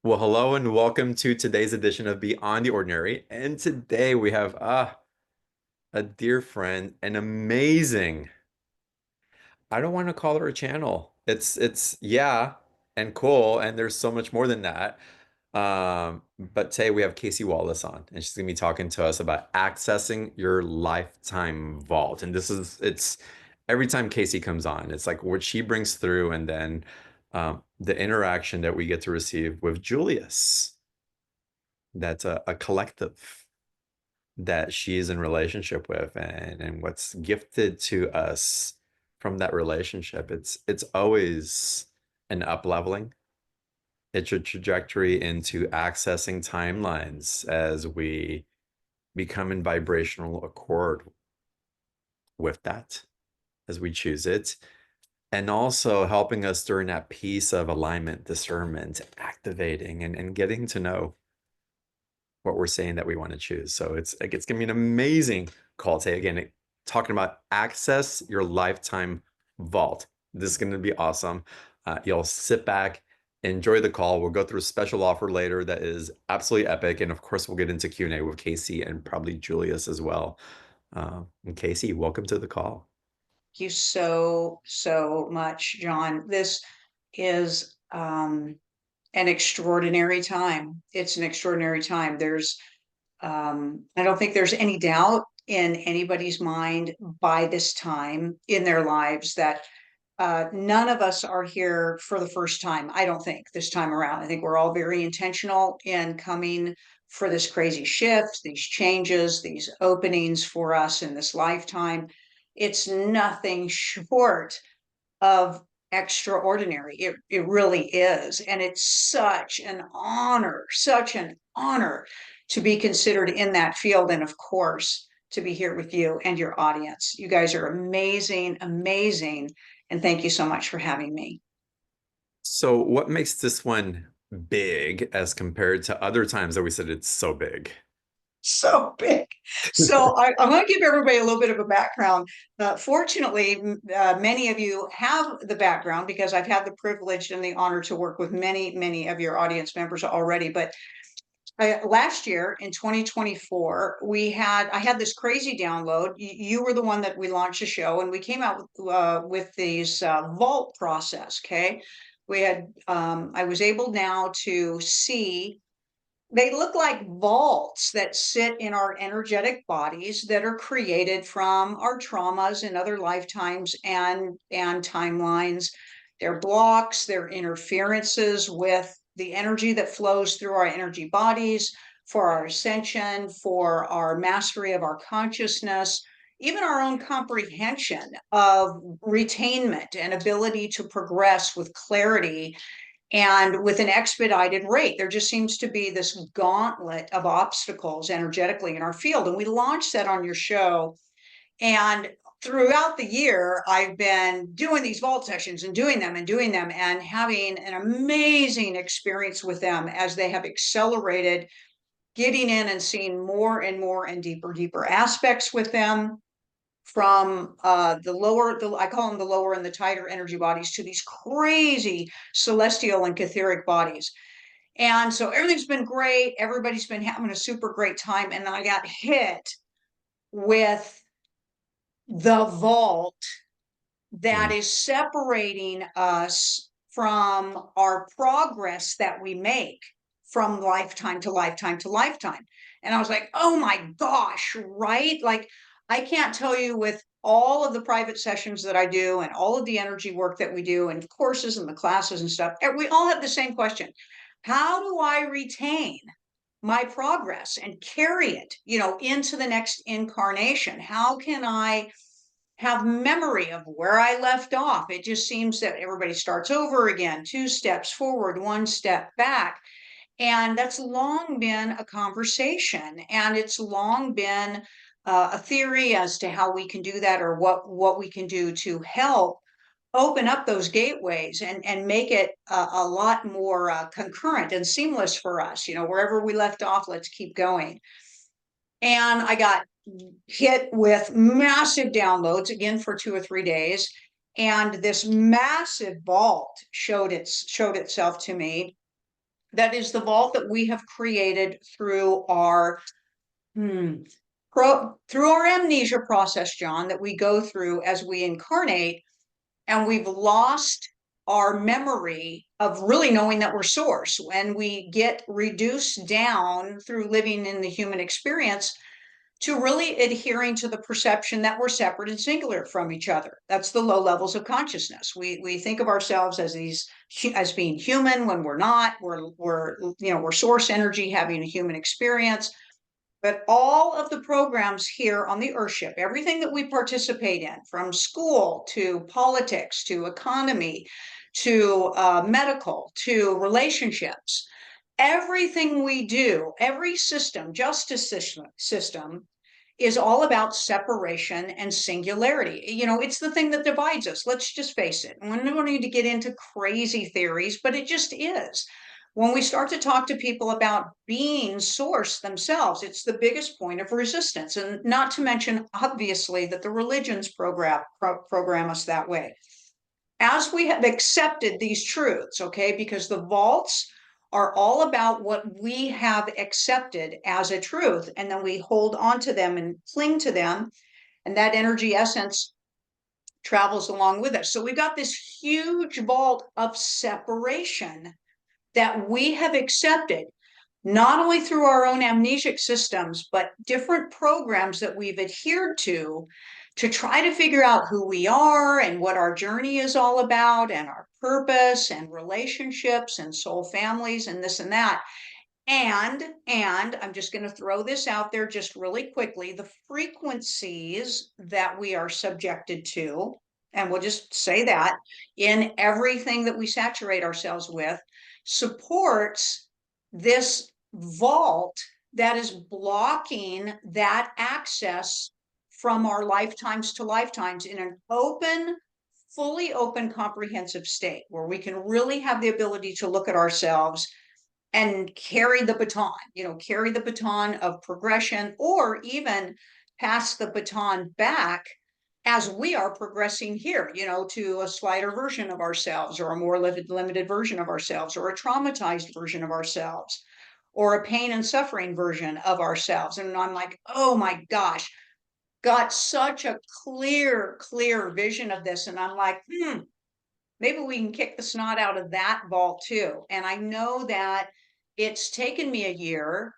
Well, hello and welcome to today's edition of Beyond the Ordinary. And today we have a dear friend, an amazing, I don't want to call her a channel. It's yeah, and cool, and there's so much more than that. But today we have Kasey Wallis on, and she's gonna be talking to us about accessing your lifetime vault. And it's every time Kasey comes on, it's like what she brings through, and then the interaction that we get to receive with Julius. That's a collective that she is in relationship with, and what's gifted to us from that relationship. It's always an up leveling. It's a trajectory into accessing timelines as we become in vibrational accord with that as we choose it, and also helping us during that piece of alignment, discernment, activating and getting to know what we're saying that we want to choose. So it's gonna be an amazing call today. Again, talking about access your lifetime vault. This is gonna be awesome. You'll sit back, enjoy the call. We'll go through a special offer later that is absolutely epic, and of course, we'll get into Q&A with Kasey and probably Julius as well. And Kasey, welcome to the call. Thank you so much, John. This is an extraordinary time. It's an extraordinary time. I don't think there's any doubt in anybody's mind by this time in their lives that none of us are here for the first time. I don't think this time around. I think we're all very intentional in coming for this crazy shift, these changes, these openings for us in this lifetime. It's nothing short of extraordinary. It really is. And it's such an honor to be considered in that field. And of course, to be here with you and your audience. You guys are amazing, amazing. And thank you so much for having me. So what makes this one big as compared to other times that we said it's so big? So big. I'm going to give everybody a little bit of a background. Fortunately, many of you have the background because I've had the privilege and the honor to work with many of your audience members already. But last year in 2024, I had this crazy download. You were the one that we launched the show, and we came out with these vault process. Okay, I was able now to see they look like vaults that sit in our energetic bodies that are created from our traumas in other lifetimes and timelines. They're blocks, they're interferences with the energy that flows through our energy bodies for our ascension, for our mastery of our consciousness, even our own comprehension of retainment and ability to progress with clarity and with an expedited rate. There just seems to be this gauntlet of obstacles energetically in our field. And we launched that on your show. And throughout the year, I've been doing these vault sessions and doing them and having an amazing experience with them as they have accelerated, getting in and seeing more and more and deeper aspects with them from I call them the lower and the tighter energy bodies to these crazy celestial and etheric bodies. And so everything's been great. Everybody's been having a super great time. And I got hit with the vault that Mm. is separating us from our progress that we make from lifetime to lifetime to lifetime. And I was like, oh my gosh, right? Like, I can't tell you with all of the private sessions that I do and all of the energy work that we do and courses and the classes and stuff, we all have the same question. How do I retain my progress and carry it, into the next incarnation? How can I have memory of where I left off? It just seems that everybody starts over again, two steps forward, one step back. And that's long been a conversation, and it's long been a theory as to how we can do that or what we can do to help open up those gateways and make it a lot more concurrent and seamless for us. Wherever we left off, let's keep going. And I got hit with massive downloads again for 2 or 3 days. And this massive vault showed itself to me. That is the vault that we have created through our through our amnesia process, John, that we go through as we incarnate, and we've lost our memory of really knowing that we're source. When we get reduced down through living in the human experience to really adhering to the perception that we're separate and singular from each other. That's the low levels of consciousness. We think of ourselves as these as being human when we're not. We're source energy having a human experience. But all of the programs here on the Earthship, everything that we participate in, from school to politics to economy to medical to relationships, everything we do, every system, justice system is all about separation and singularity. It's the thing that divides us. Let's just face it. We don't need to get into crazy theories, but it just is. When we start to talk to people about being source themselves, it's the biggest point of resistance. And not to mention, obviously, that the religions program us that way. As we have accepted these truths, okay, because the vaults are all about what we have accepted as a truth, and then we hold on to them and cling to them, and that energy essence travels along with us. So we've got this huge vault of separation that we have accepted, not only through our own amnesic systems, but different programs that we've adhered to try to figure out who we are and what our journey is all about, and our purpose and relationships and soul families and this and that. And I'm just going to throw this out there just really quickly, the frequencies that we are subjected to, and we'll just say that in everything that we saturate ourselves with, supports this vault that is blocking that access from our lifetimes to lifetimes in an open, fully open, comprehensive state where we can really have the ability to look at ourselves and carry the baton, carry the baton of progression, or even pass the baton back as we are progressing here, to a slighter version of ourselves, or a more limited version of ourselves, or a traumatized version of ourselves, or a pain and suffering version of ourselves. And I'm like, oh my gosh, got such a clear vision of this. And I'm like, maybe we can kick the snot out of that vault too. And I know that it's taken me a year,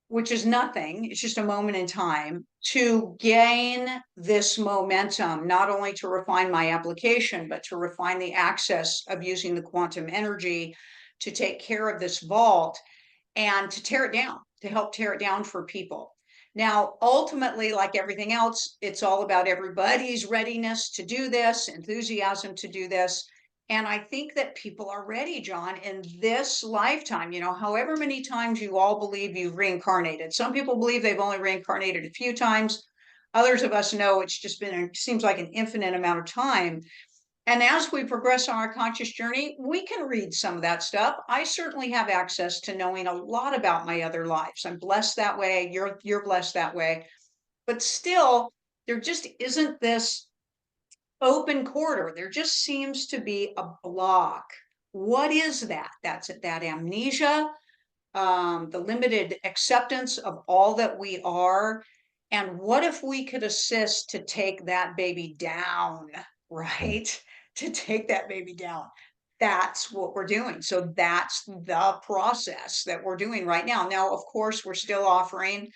which is nothing, it's just a moment in time, to gain this momentum, not only to refine my application, but to refine the access of using the quantum energy to take care of this vault and to tear it down, to help tear it down for people. Now, ultimately, like everything else, it's all about everybody's readiness to do this, enthusiasm to do this. And I think that people are ready, John, in this lifetime. However many times you all believe you've reincarnated. Some people believe they've only reincarnated a few times. Others of us know it's just been, it seems like an infinite amount of time. And as we progress on our conscious journey, we can read some of that stuff. I certainly have access to knowing a lot about my other lives. I'm blessed that way. You're blessed that way. But still, there just isn't this open corridor. There just seems to be a block. What is that? That's that amnesia, the limited acceptance of all that we are. And what if we could assist to take that baby down, right? To take that baby down. That's what we're doing. So that's the process that we're doing right now. Now, of course, we're still offering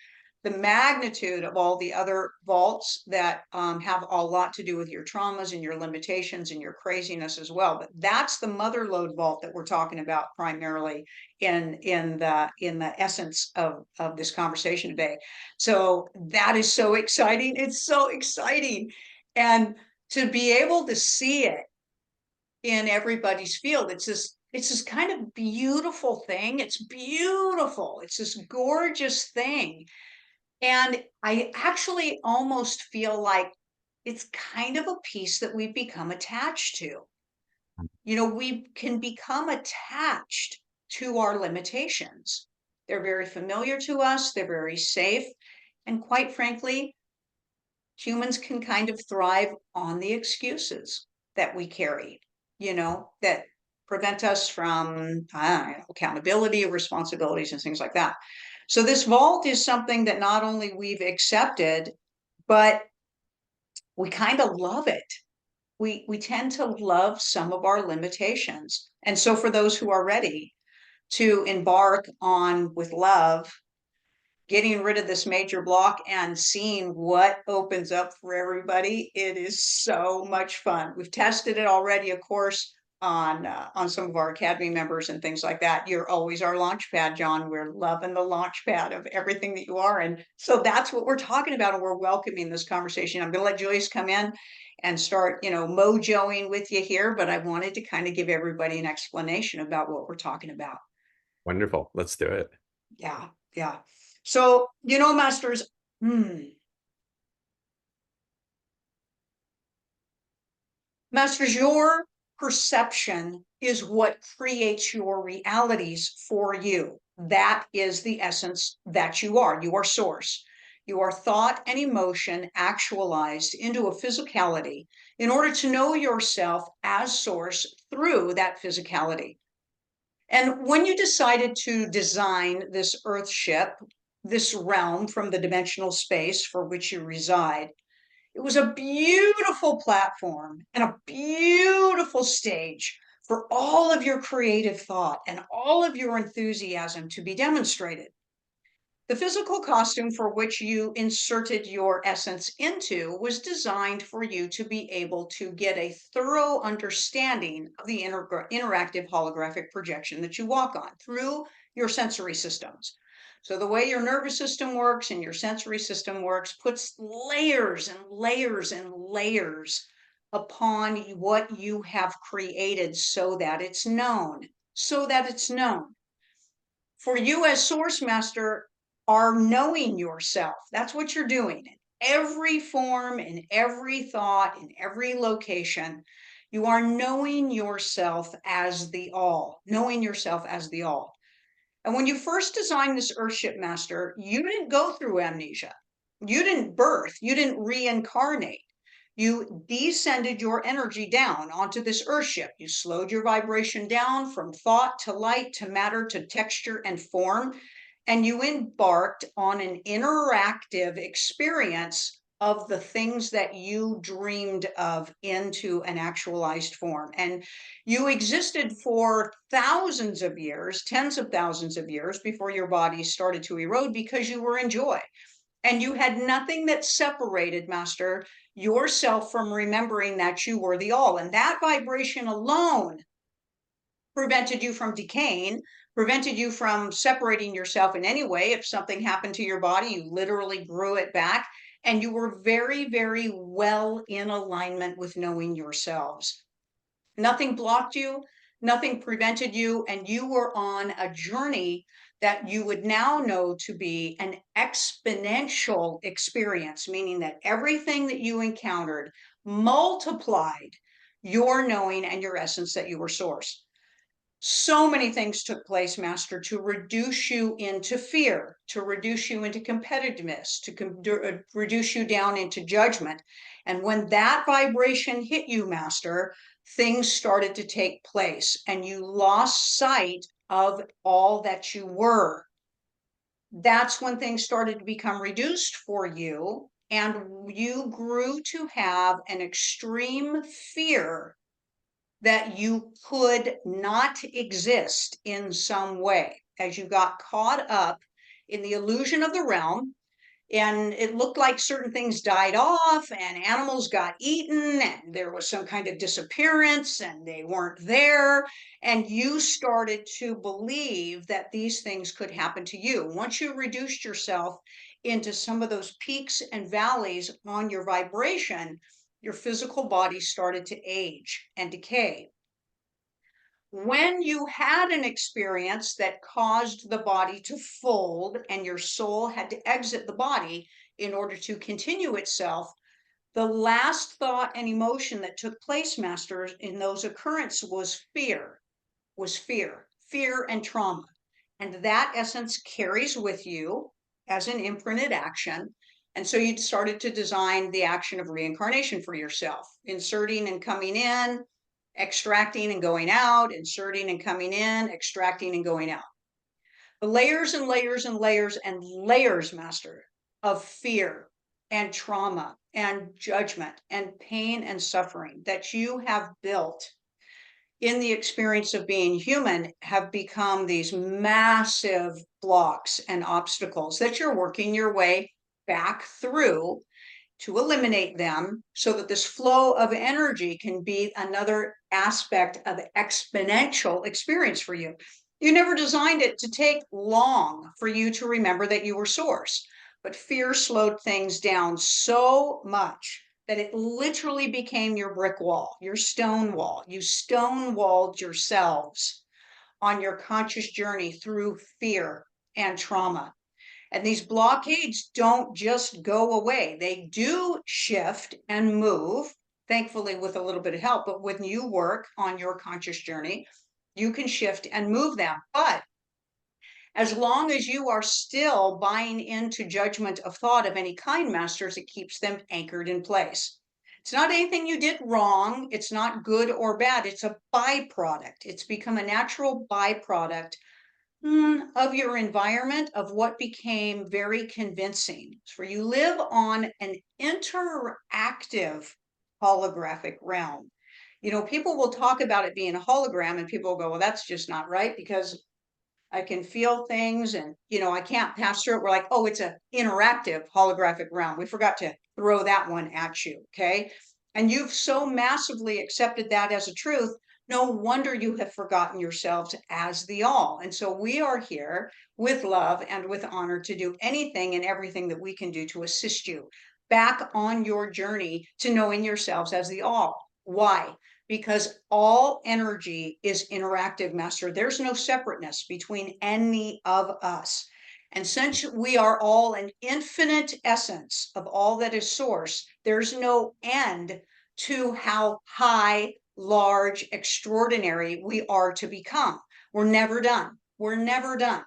the magnitude of all the other vaults that have a lot to do with your traumas and your limitations and your craziness as well. But that's the mother lode vault that we're talking about primarily in the essence of this conversation today. So that is so exciting. It's so exciting. And to be able to see it in everybody's field, it's this kind of beautiful thing. It's beautiful. It's this gorgeous thing. And I actually almost feel like it's kind of a piece that we've become attached to. We can become attached to our limitations. They're very familiar to us, they're very safe. And quite frankly, humans can kind of thrive on the excuses that we carry, that prevent us from accountability, responsibilities, and things like that. So this vault is something that not only we've accepted, but we kind of love it. We tend to love some of our limitations. And so for those who are ready to embark on with love, getting rid of this major block and seeing what opens up for everybody, it is so much fun. We've tested it already, of course, on some of our academy members and things like that. You're always our launch pad, John. We're loving the launch pad of everything that you are. And so that's what we're talking about. And we're welcoming this conversation. I'm going to let Julius come in and start, mojoing with you here, but I wanted to kind of give everybody an explanation about what we're talking about. Wonderful. Let's do it. Yeah, yeah. So, masters, masters, your perception is what creates your realities for you. That is the essence that you are. You are source. You are thought and emotion actualized into a physicality in order to know yourself as source through that physicality. And when you decided to design this Earth ship, this realm from the dimensional space for which you reside, it was a beautiful platform and a beautiful stage for all of your creative thought and all of your enthusiasm to be demonstrated. The physical costume for which you inserted your essence into was designed for you to be able to get a thorough understanding of the interactive holographic projection that you walk on through your sensory systems. So the way your nervous system works and your sensory system works puts layers and layers and layers upon what you have created so that it's known, so that it's known. For you as source master are knowing yourself. That's what you're doing. In every form, in every thought, in every location, you are knowing yourself as the all, knowing yourself as the all. And when you first designed this Earthship Master, you didn't go through amnesia. You didn't birth. You didn't reincarnate. You descended your energy down onto this Earthship. You slowed your vibration down from thought to light to matter to texture and form. And you embarked on an interactive experience of the things that you dreamed of into an actualized form. And you existed for thousands of years, tens of thousands of years before your body started to erode because you were in joy. And you had nothing that separated, Master, yourself from remembering that you were the all. And that vibration alone prevented you from decaying, prevented you from separating yourself in any way. If something happened to your body, you literally grew it back. And you were very, very well in alignment with knowing yourselves. Nothing blocked you, nothing prevented you, and you were on a journey that you would now know to be an exponential experience, meaning that everything that you encountered multiplied your knowing and your essence that you were source. So many things took place, Master, to reduce you into fear, to reduce you into competitiveness, to reduce you down into judgment. And when that vibration hit you, Master, things started to take place and you lost sight of all that you were. That's when things started to become reduced for you, and you grew to have an extreme fear that you could not exist in some way as you got caught up in the illusion of the realm. And it looked like certain things died off and animals got eaten and there was some kind of disappearance and they weren't there. And you started to believe that these things could happen to you. Once you reduced yourself into some of those peaks and valleys on your vibration, your physical body started to age and decay. When you had an experience that caused the body to fold and your soul had to exit the body in order to continue itself, the last thought and emotion that took place, Masters, in those occurrences fear and trauma. And that essence carries with you as an imprinted action. And so you started to design the action of reincarnation for yourself, inserting and coming in, extracting and going out, inserting and coming in, extracting and going out. The layers and layers and layers and layers, master, of fear and trauma and judgment and pain and suffering that you have built in the experience of being human have become these massive blocks and obstacles that you're working your way back through to eliminate them so that this flow of energy can be another aspect of exponential experience for you. You never designed it to take long for you to remember that you were source, but fear slowed things down so much that it literally became your brick wall, your stone wall. You stonewalled yourselves on your conscious journey through fear and trauma. And these blockades don't just go away. They do shift and move, thankfully with a little bit of help. But when you work on your conscious journey, you can shift and move them. But as long as you are still buying into judgment of thought of any kind, masters, it keeps them anchored in place. It's not anything you did wrong. It's not good or bad. It's a byproduct. It's become a natural byproduct of your environment, of what became very convincing. For you live on an interactive holographic realm. You know, people will talk about it being a hologram, and people will go, well, that's just not right because I can feel things and, you know, I can't pass through it. We're like, oh, it's an interactive holographic realm. We forgot to throw that one at you. Okay. And you've so massively accepted that as a truth. No wonder you have forgotten yourselves as the all. And so we are here with love and with honor to do anything and everything that we can do to assist you back on your journey to knowing yourselves as the all. Why? Because all energy is interactive, master. There's no separateness between any of us. And since we are all an infinite essence of all that is source, there's no end to how high, large, extraordinary we are to become. We're never done. We're never done.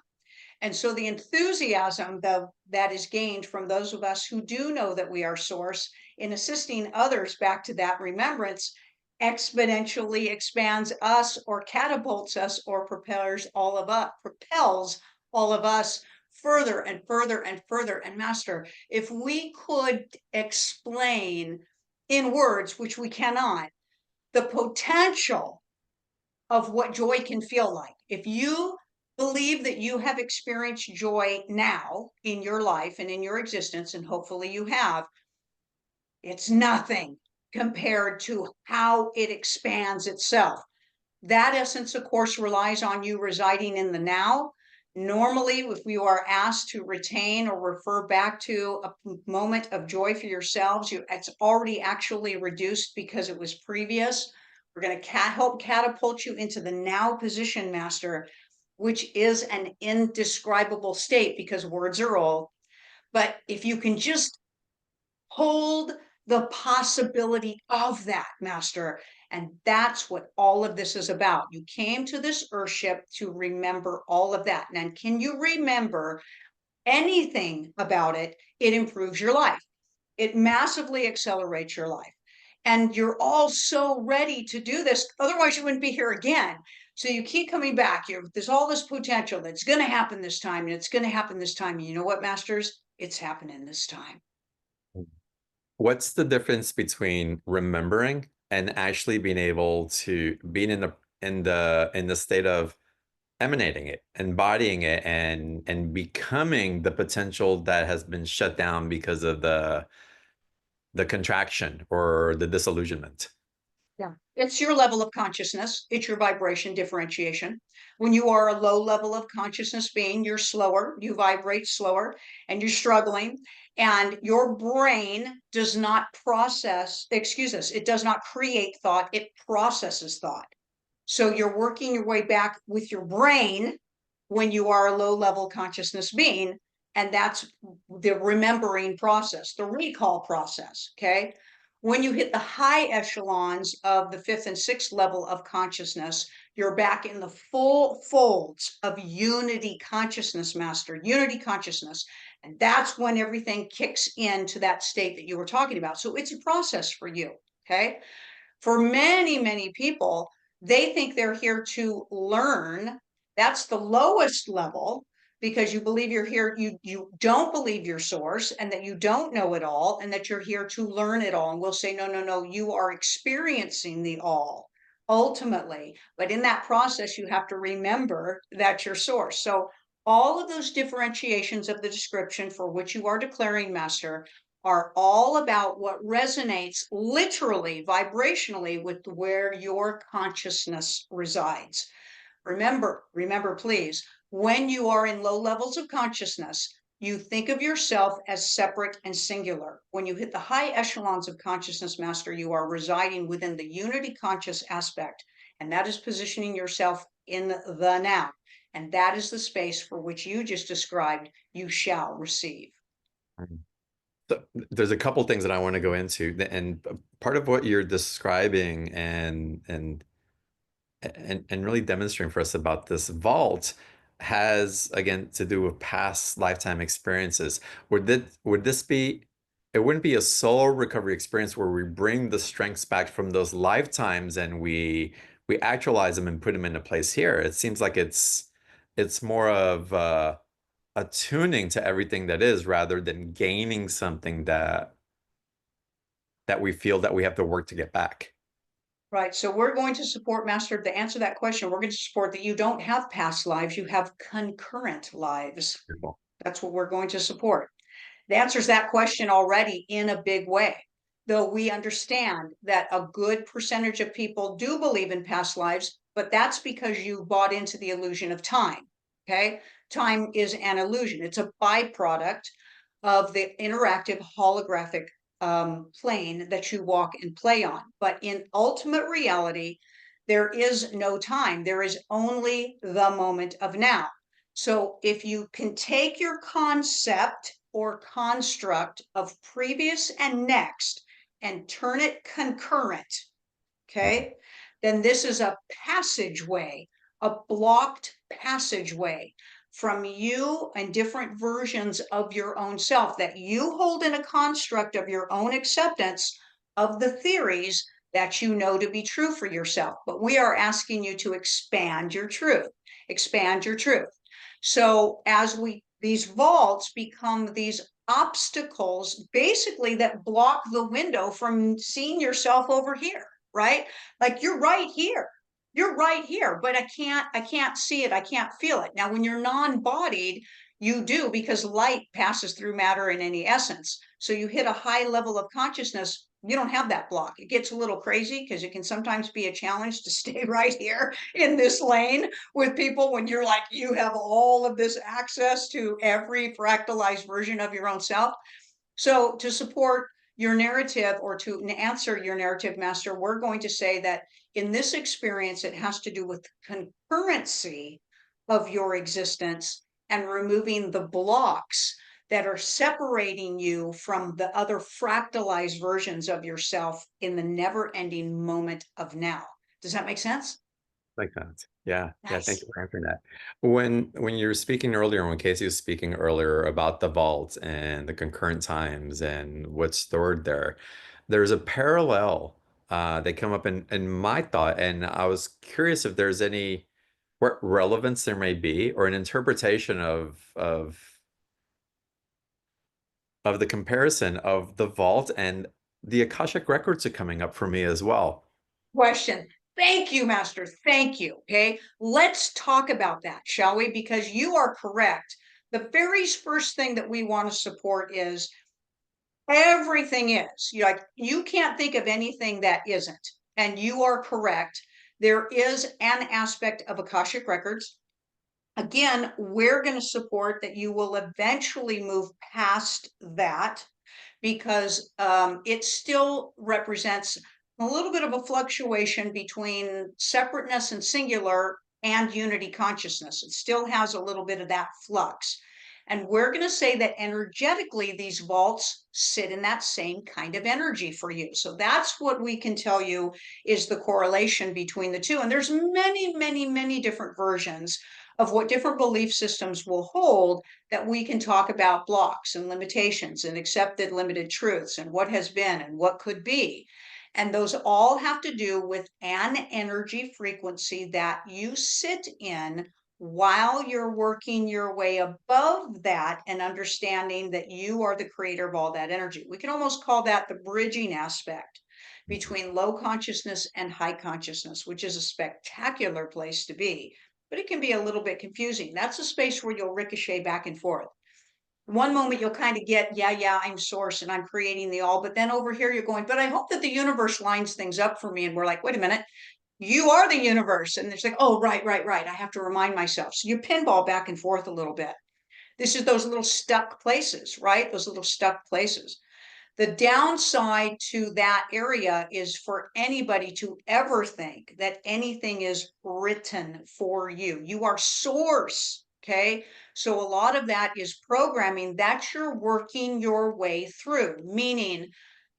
And so the enthusiasm that is gained from those of us who do know that we are source in assisting others back to that remembrance exponentially expands us or catapults us or propels all of us further and further and further. And master, if we could explain in words, which we cannot, the potential of what joy can feel like. If you believe that you have experienced joy now in your life and in your existence, and hopefully you have, it's nothing compared to how it expands itself. That essence, of course, relies on you residing in the now. Normally, if you are asked to retain or refer back to a moment of joy for yourselves, it's already actually reduced because it was previous. We're going to help catapult you into the now position, master, which is an indescribable state because words are old. But if you can just hold the possibility of that, master. And that's what all of this is about. You came to this earthship to remember all of that. And can you remember anything about it? It improves your life. It massively accelerates your life. And you're all so ready to do this. Otherwise, you wouldn't be here again. So you keep coming back. There's all this potential that's going to happen this time. And it's going to happen this time. And you know what, masters? It's happening this time. What's the difference between remembering and actually being able to being in the state of emanating it, embodying it, and becoming the potential that has been shut down because of the contraction or the disillusionment? Yeah. It's your level of consciousness. It's your vibration differentiation. When you are a low level of consciousness being, you're slower, you vibrate slower, and you're struggling. And your brain does not process, excuse us, it does not create thought, it processes thought. So you're working your way back with your brain when you are a low level consciousness being. And that's the remembering process, the recall process. Okay. When you hit the high echelons of the fifth and sixth level of consciousness, you're back in the full folds of unity consciousness, master, unity consciousness. And that's when everything kicks into that state that you were talking about. So it's a process for you. Okay. For many, many people, they think they're here to learn. That's the lowest level because you believe you're here, you don't believe your source and that you don't know it all and that you're here to learn it all. And we'll say, no, no, no, you are experiencing the all ultimately. But in that process, you have to remember that your source. So all of those differentiations of the description for which you are declaring master are all about what resonates literally, vibrationally with where your consciousness resides. Remember, please, when you are in low levels of consciousness, you think of yourself as separate and singular. When you hit the high echelons of consciousness, master, you are residing within the unity conscious aspect, and that is positioning yourself in the now. And that is the space for which you just described you shall receive. So there's a couple things that I want to go into, and part of what you're describing and really demonstrating for us about this vault has again to do with past lifetime experiences. Would this be, it wouldn't be a soul recovery experience where we bring the strengths back from those lifetimes and we actualize them and put them into place here. It seems like it's more of attuning to everything that is rather than gaining something that we feel that we have to work to get back. Right. So we're going to support, Master, to answer that question. We're going to support that you don't have past lives, you have concurrent lives. Beautiful. That's what we're going to support. It answers that question already in a big way, though we understand that a good percentage of people do believe in past lives, but that's because you bought into the illusion of time. Okay. Time is an illusion, it's a byproduct of the interactive holographic plane that you walk and play on. But in ultimate reality, there is no time. There is only the moment of now. So if you can take your concept or construct of previous and next and turn it concurrent, okay, then this is a passageway, a blocked passageway from you and different versions of your own self that you hold in a construct of your own acceptance of the theories that you know to be true for yourself. But we are asking you to expand your truth, expand your truth. So as these vaults become these obstacles basically that block the window from seeing yourself over here, right? Like you're right here, you're right here, but I can't see it, I can't feel it. Now when you're non-bodied, you do, because light passes through matter in any essence. So you hit a high level of consciousness, you don't have that block. It gets a little crazy because it can sometimes be a challenge to stay right here in this lane with people when you're like, you have all of this access to every fractalized version of your own self. So to support your narrative or to answer your narrative, Master, we're going to say that in this experience, it has to do with concurrency of your existence and removing the blocks that are separating you from the other fractalized versions of yourself in the never-ending moment of now. Does that make sense? Like that. Yeah. Yeah. Thank Nice. you for answering that. When you were speaking earlier, when Casey was speaking earlier about the vault and the concurrent times and what's stored there, there's a parallel that come up in my thought, and I was curious if there's any what relevance there may be or an interpretation of the comparison of the vault and the Akashic records are coming up for me as well. Question. Thank you, Master. Thank you. Okay. Let's talk about that, shall we? Because you are correct. The very first thing that we want to support is everything is. You can't think of anything that isn't. And you are correct. There is an aspect of Akashic records. Again, we're going to support that you will eventually move past that because it still represents a little bit of a fluctuation between separateness and singular and unity consciousness. It still has a little bit of that flux. And we're going to say that energetically, these vaults sit in that same kind of energy for you. So that's what we can tell you is the correlation between the two. And there's many, many, many different versions of what different belief systems will hold that we can talk about blocks and limitations and accepted limited truths and what has been and what could be. And those all have to do with an energy frequency that you sit in while you're working your way above that and understanding that you are the creator of all that energy. We can almost call that the bridging aspect between low consciousness and high consciousness, which is a spectacular place to be, but it can be a little bit confusing. That's a space where you'll ricochet back and forth. One moment you'll kind of get, yeah, I'm source and I'm creating the all, but then over here you're going, but I hope that the universe lines things up for me. And we're like, wait a minute, you are the universe. And it's like, oh, right. I have to remind myself. So you pinball back and forth a little bit. This is those little stuck places, right? Those little stuck places. The downside to that area is for anybody to ever think that anything is written for you. You are source. Okay. So a lot of that is programming that you're working your way through, meaning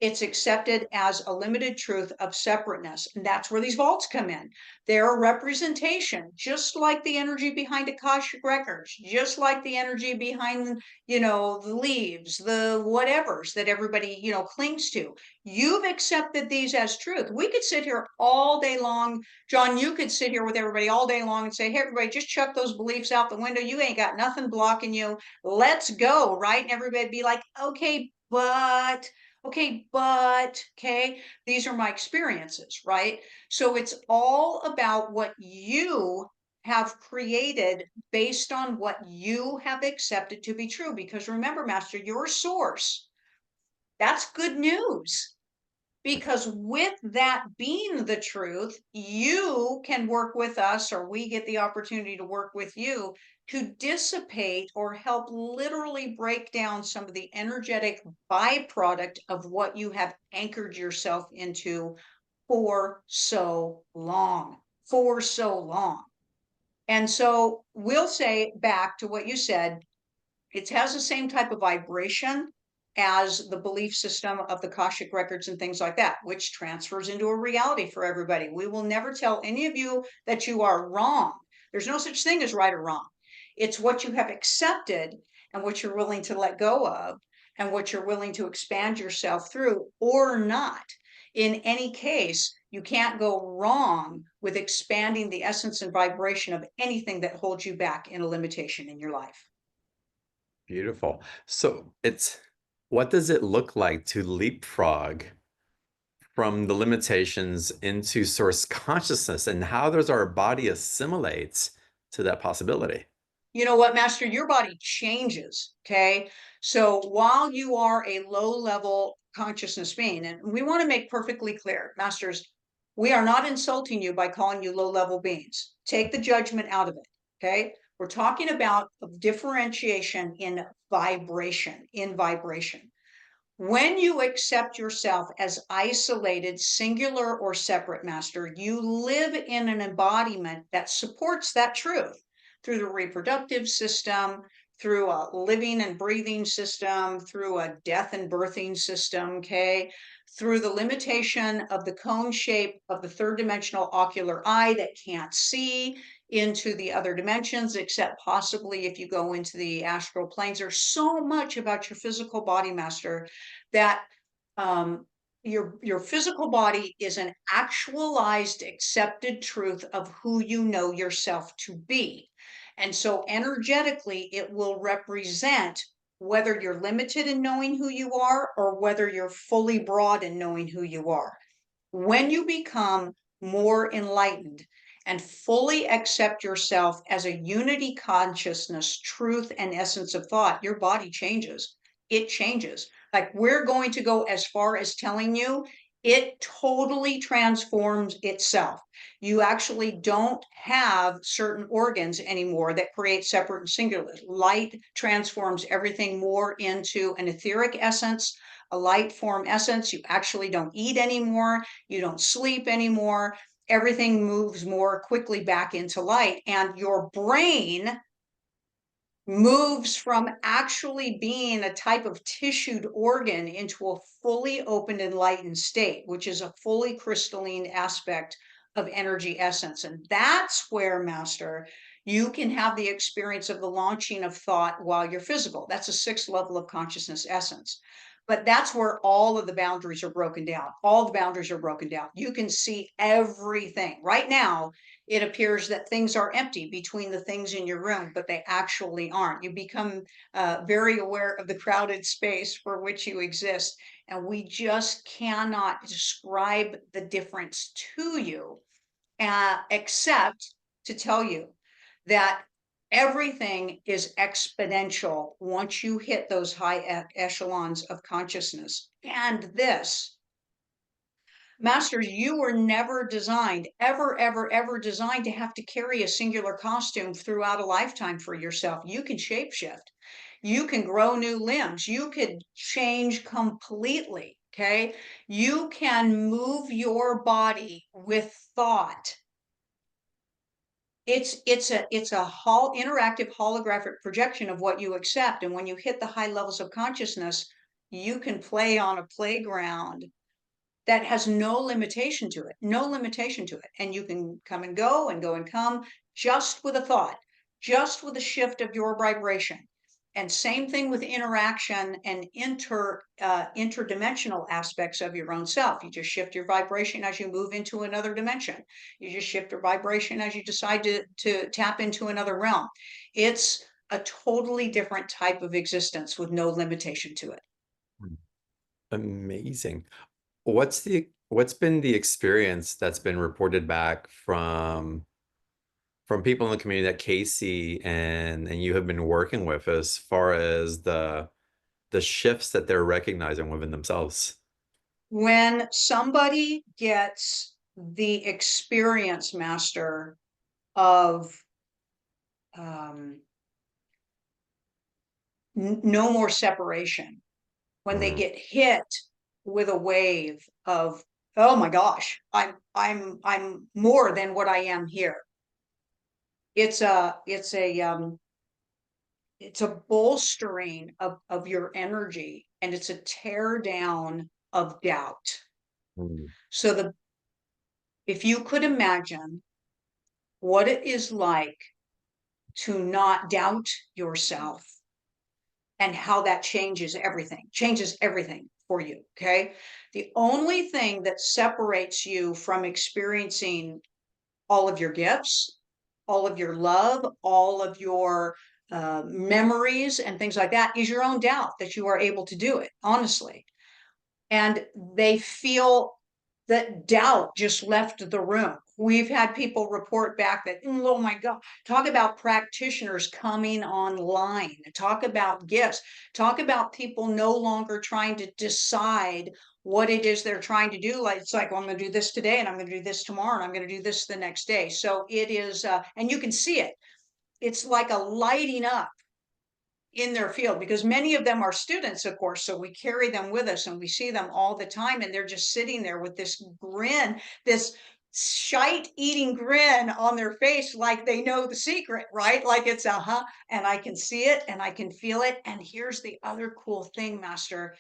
it's accepted as a limited truth of separateness. And that's where these vaults come in. They're a representation, just like the energy behind Akashic records, just like the energy behind, the leaves, the whatevers that everybody, clings to. You've accepted these as truth. We could sit here all day long. John, you could sit here with everybody all day long and say, hey, everybody, just chuck those beliefs out the window. You ain't got nothing blocking you. Let's go, right? And everybody be like, okay, these are my experiences, right? So it's all about what you have created based on what you have accepted to be true. Because remember, Master, your source, that's good news. Because with that being the truth, you can work with us, or we get the opportunity to work with you to dissipate or help literally break down some of the energetic byproduct of what you have anchored yourself into for so long, for so long. And so we'll say back to what you said, it has the same type of vibration as the belief system of the Akashic records and things like that, which transfers into a reality for everybody. We will never tell any of you that you are wrong. There's no such thing as right or wrong. It's what you have accepted and what you're willing to let go of and what you're willing to expand yourself through or not. In any case, you can't go wrong with expanding the essence and vibration of anything that holds you back in a limitation in your life. Beautiful. So what does it look like to leapfrog from the limitations into source consciousness, and how does our body assimilate to that possibility? You know what, Master? Your body changes. Okay. So while you are a low level consciousness being, and we want to make perfectly clear, Masters, we are not insulting you by calling you low level beings. Take the judgment out of it. Okay. We're talking about differentiation in vibration, When you accept yourself as isolated, singular, or separate, Master, you live in an embodiment that supports that truth through the reproductive system, through a living and breathing system, through a death and birthing system, okay? Through the limitation of the cone shape of the third dimensional ocular eye that can't see into the other dimensions, except possibly if you go into the astral planes. There's so much about your physical body, Master, that your physical body is an actualized, accepted truth of who you know yourself to be. And so energetically, it will represent whether you're limited in knowing who you are or whether you're fully broad in knowing who you are. When you become more enlightened and fully accept yourself as a unity consciousness, truth, and essence of thought, your body changes. It changes. Like we're going to go as far as telling you it totally transforms itself. You actually don't have certain organs anymore that create separate and singular. Light transforms everything more into an etheric essence, a light form essence. You actually don't eat anymore. You don't sleep anymore. Everything moves more quickly back into light. And your brain moves from actually being a type of tissued organ into a fully opened, enlightened state, which is a fully crystalline aspect of energy essence. And that's where, Master, you can have the experience of the launching of thought while you're physical. That's a sixth level of consciousness essence. But that's where all of the boundaries are broken down. All the boundaries are broken down. You can see everything. Right now, it appears that things are empty between the things in your room, but they actually aren't. You become very aware of the crowded space for which you exist. And we just cannot describe the difference to you, except to tell you that everything is exponential once you hit those high echelons of consciousness. And this, masters, you were never designed, ever designed to have to carry a singular costume throughout a lifetime for yourself. You can shapeshift. You can grow new limbs. You could change completely. Okay. You can move your body with thought. It's a interactive holographic projection of what you accept. And when you hit the high levels of consciousness, you can play on a playground that has no limitation to it, no limitation to it. And you can come and go and go and come just with a thought, just with a shift of your vibration. And same thing with interaction and interdimensional aspects of your own self. You just shift your vibration as you move into another dimension. You just shift your vibration as you decide to tap into another realm. It's a totally different type of existence with no limitation to it. Amazing. What's been the experience that's been reported back from people in the community that Kasey and you have been working with as far as the shifts that they're recognizing within themselves? When somebody gets the experience, master, of um, no more separation, when they Mm, get hit with a wave of, oh my gosh, I'm more than what I am here. It's a bolstering of your energy, and it's a tear down of doubt. mm, So if you could imagine what it is like to not doubt yourself, and how that changes everything for you. Okay. The only thing that separates you from experiencing all of your gifts, all of your love, all of your memories and things like that is your own doubt that you are able to do it, honestly. And they feel that doubt just left the room. We've had people report back that, oh my God, talk about practitioners coming online, talk about gifts, talk about people no longer trying to decide what it is they're trying to do. Like, it's like, well, I'm going to do this today and I'm going to do this tomorrow and I'm going to do this the next day. So it is, and you can see it. It's like a lighting up in their field, because many of them are students, of course, so we carry them with us and we see them all the time, and they're just sitting there with this grin, this shite eating grin on their face, like they know the secret, right? Like it's and I can see it and I can feel it. And here's the other cool thing, master: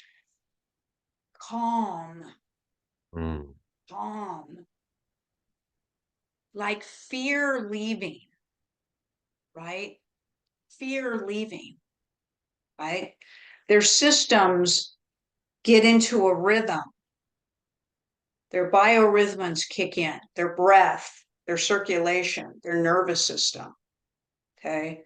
calm. mm, Calm, like fear leaving, right? Fear leaving, right? Their systems get into a rhythm. Their biorhythms kick in, their breath, their circulation, their nervous system. Okay.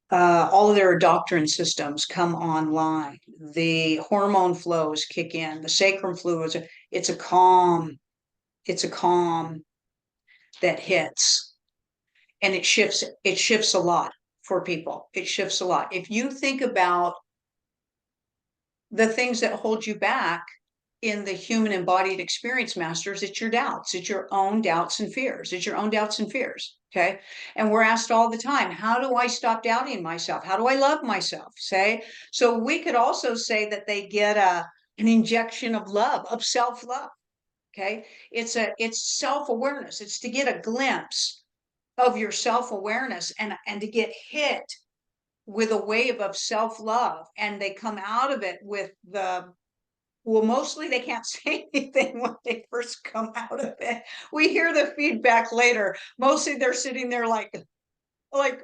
All of their doctrine systems come online. The hormone flows kick in, the sacrum fluids. It's a calm, it's a calm that hits, and it shifts a lot for people. It shifts a lot. If you think about the things that hold you back in the human embodied experience, masters, it's your doubts. It's your own doubts and fears. It's your own doubts and fears. Okay. And we're asked all the time, how do I stop doubting myself? How do I love myself? Say, so we could also say that they get an injection of love, of self-love. Okay. It's self-awareness. It's to get a glimpse of your self-awareness, and to get hit with a wave of self-love, and they come out of it with well, mostly they can't say anything when they first come out of it. We hear the feedback later. Mostly they're sitting there like,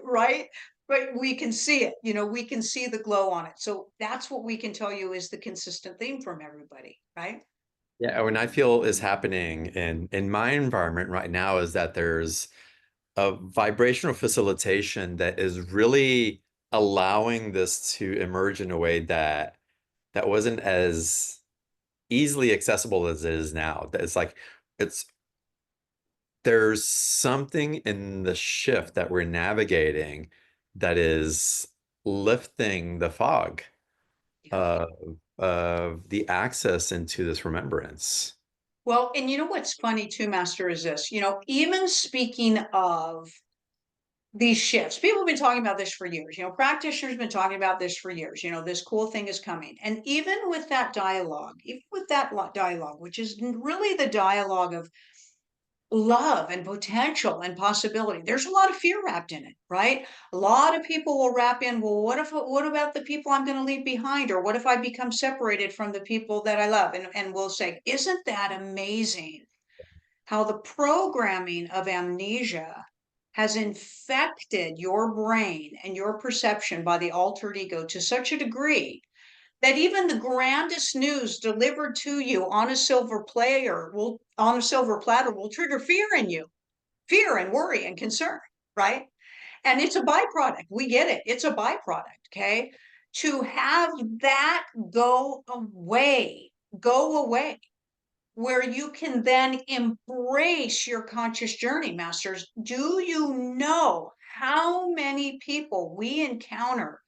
right? But we can see it, we can see the glow on it. So that's what we can tell you is the consistent theme from everybody, right? Yeah, what I feel is happening in my environment right now is that there's a vibrational facilitation that is really allowing this to emerge in a way that wasn't as easily accessible as it is now. It's like it's there's something in the shift that we're navigating that is lifting the fog Yeah. of the access into this remembrance. Well, and you know what's funny too, Master, is this, even speaking of these shifts, people have been talking about this for years, practitioners have been talking about this for years, this cool thing is coming. And even with that dialogue, dialogue, which is really the dialogue of love and potential and possibility. There's a lot of fear wrapped in it, right? A lot of people will wrap in, well, what about the people I'm going to leave behind? Or what if I become separated from the people that I love? And we'll say, isn't that amazing how the programming of amnesia has infected your brain and your perception by the altered ego to such a degree that even the grandest news delivered to you on a silver platter will trigger fear in you, fear and worry and concern, right? And it's a byproduct. We get it. It's a byproduct. Okay. To have that go away, where you can then embrace your conscious journey, masters. Do you know how many people we encounter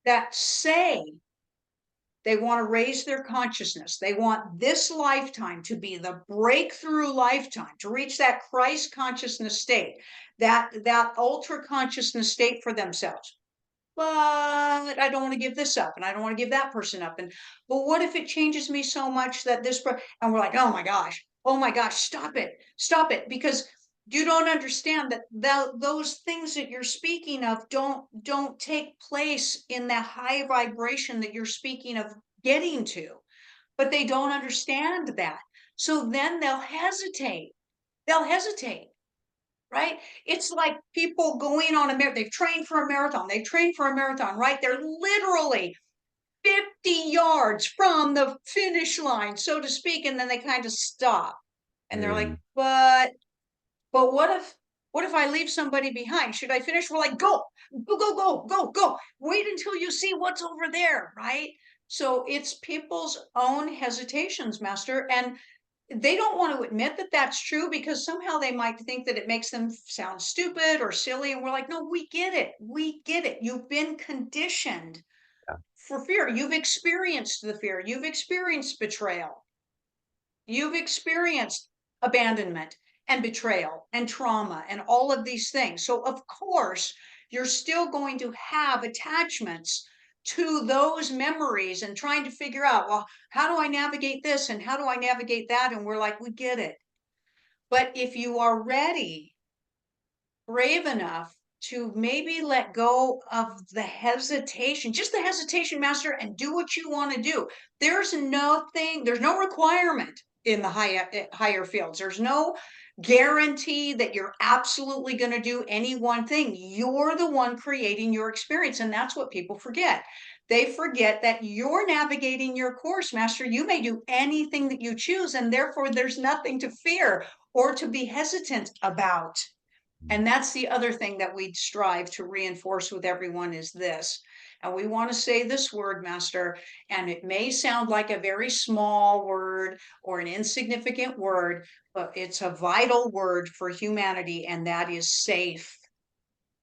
that say they want to raise their consciousness. They want this lifetime to be the breakthrough lifetime to reach that Christ consciousness state, that ultra consciousness state for themselves. But I don't want to give this up and I don't want to give that person up. And but what if it changes me so much that and we're like, oh my gosh, stop it, because you don't understand that those things that you're speaking of don't take place in that high vibration that you're speaking of getting to, but they don't understand that. So then they'll hesitate, right? It's like people going on a marathon. They've trained for a marathon, right? They're literally 50 yards from the finish line, so to speak, and then they kind of stop and they're like, Mm, but what if I leave somebody behind? Should I finish? We're like, go. Wait until you see what's over there, right? So it's people's own hesitations, master. And they don't want to admit that that's true because somehow they might think that it makes them sound stupid or silly. And we're like, no, we get it. We get it. You've been conditioned yeah. for fear. You've experienced the fear. You've experienced betrayal. You've experienced abandonment and betrayal and trauma and all of these things. So, of course, you're still going to have attachments to those memories and trying to figure out, well, how do I navigate this and how do I navigate that? And we're like, we get it. But if you are ready, brave enough to maybe let go of the hesitation, just the hesitation, master, and do what you want to do. There's no requirement in the higher fields. There's no guarantee that you're absolutely going to do any one thing. You're the one creating your experience. And that's what people forget. They forget that you're navigating your course, master. You may do anything that you choose, and therefore there's nothing to fear or to be hesitant about. And that's the other thing that we strive to reinforce with everyone is this. And we want to say this word, Master, and it may sound like a very small word or an insignificant word, but it's a vital word for humanity, and that is safe.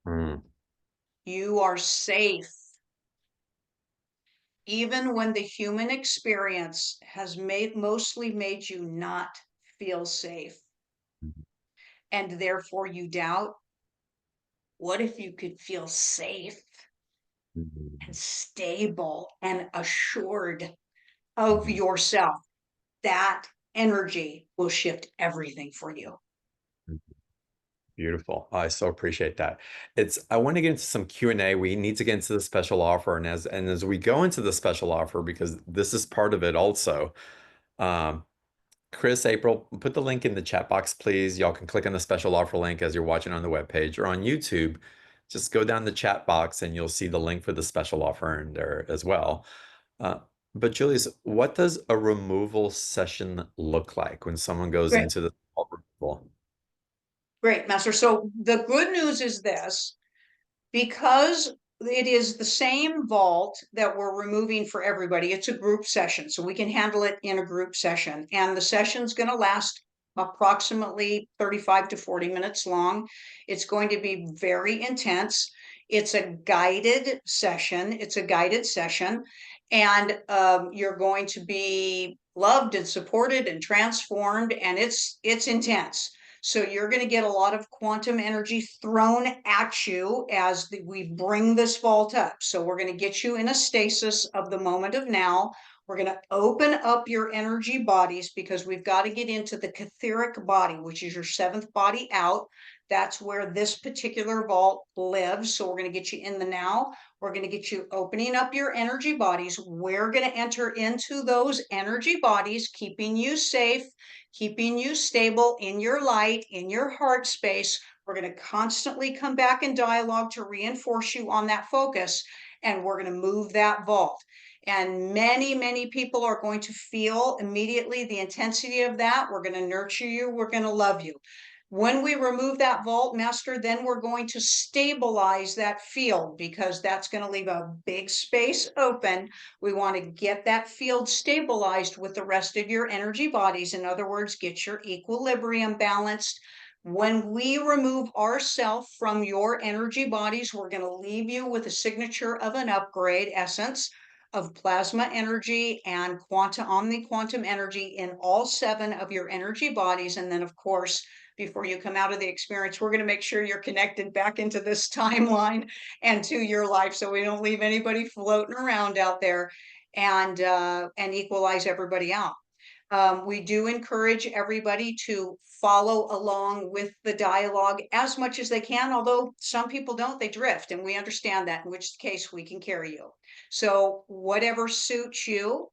Mm, You are safe. Even when the human experience has mostly made you not feel safe, and therefore you doubt, what if you could feel safe and mm, stable and assured of mm, yourself? That energy will shift everything for you. mm. Beautiful. I so appreciate that. I want to get into some Q&A. We need to get into the special offer. And as we go into the special offer, because this is part of it also, um, Chris, April, put the link in the chat box, please. Y'all can click on the special offer link as you're watching on the webpage or on YouTube just go down the chat box and you'll see the link for the special offer in there as well. Uh, but Julius, what does a removal session look like when someone goes Great, into the vault removal? great, Master. So the good news is this, because it is the same vault that we're removing for everybody, it's a group session, so we can handle it in a group session. And the session's going to last approximately 35 to 40 minutes long. It's going to be very intense. It's a guided session. It's a guided session. And you're going to be loved and supported and transformed, and it's intense. So you're going to get a lot of quantum energy thrown at you as we bring this vault up. So we're going to get you in a stasis of the moment of now. We're going to open up your energy bodies because we've got to get into the etheric body, which is your seventh body out. That's where this particular vault lives. So we're going to get you in the now. We're going to get you opening up your energy bodies. We're going to enter into those energy bodies, keeping you safe, keeping you stable in your light, in your heart space. We're going to constantly come back in dialogue to reinforce you on that focus, and we're going to move that vault. And many, many people are going to feel immediately the intensity of that. We're going to nurture you. We're going to love you. When we remove that vault, Master, then we're going to stabilize that field because that's going to leave a big space open. We want to get that field stabilized with the rest of your energy bodies. In other words, get your equilibrium balanced. When we remove ourself from your energy bodies, we're going to leave you with a signature of an upgrade essence of plasma energy and quantum omni-quantum energy in all 7 of your energy bodies. And then, of course, before you come out of the experience, we're going to make sure you're connected back into this timeline and to your life, so we don't leave anybody floating around out there, and equalize everybody out. We do encourage everybody to follow along with the dialogue as much as they can, although some people don't, they drift, and we understand that, in which case we can carry you. So whatever suits you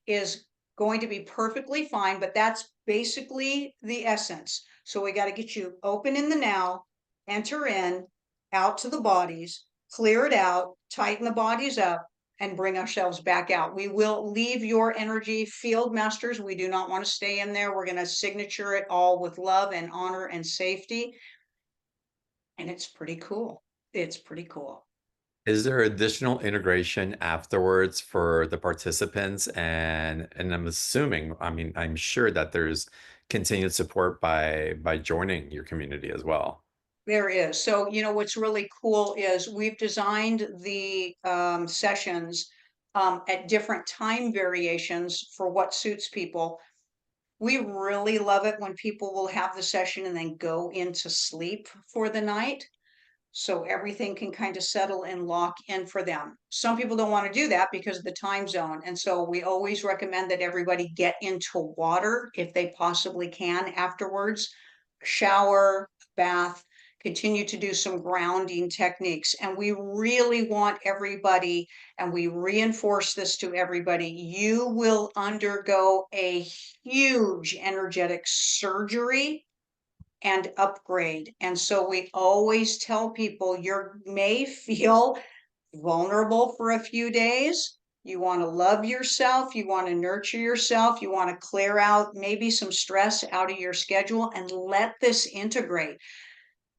is going to be perfectly fine, but that's basically the essence. So we got to get you open in the now, enter in, out to the bodies, clear it out, tighten the bodies up, and bring ourselves back out. We will leave your energy field, Masters. We do not want to stay in there. We're going to signature it all with love and honor and safety. And it's pretty cool. It's pretty cool. Is there additional integration afterwards for the participants? And I'm assuming, I mean, I'm sure that there's continued support by joining your community as well. There is. So, what's really cool is we've designed the sessions at different time variations for what suits people. We really love it when people will have the session and then go into sleep for the night, so everything can kind of settle and lock in for them. Some people don't want to do that because of the time zone. And so we always recommend that everybody get into water if they possibly can afterwards, shower, bath, continue to do some grounding techniques. And we really want everybody, and we reinforce this to everybody, you will undergo a huge energetic surgery and upgrade. And so we always tell people you may feel vulnerable for a few days. You want to love yourself. You want to nurture yourself. You want to clear out maybe some stress out of your schedule and let this integrate.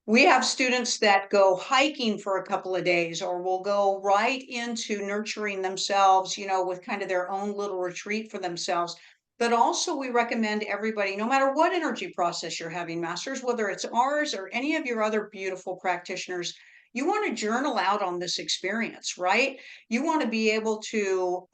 We have students that go hiking for a couple of days or will go right into nurturing themselves, with kind of their own little retreat for themselves. But also we recommend everybody, no matter what energy process you're having, Masters, whether it's ours or any of your other beautiful practitioners, you want to journal out on this experience, right? You want to be able to,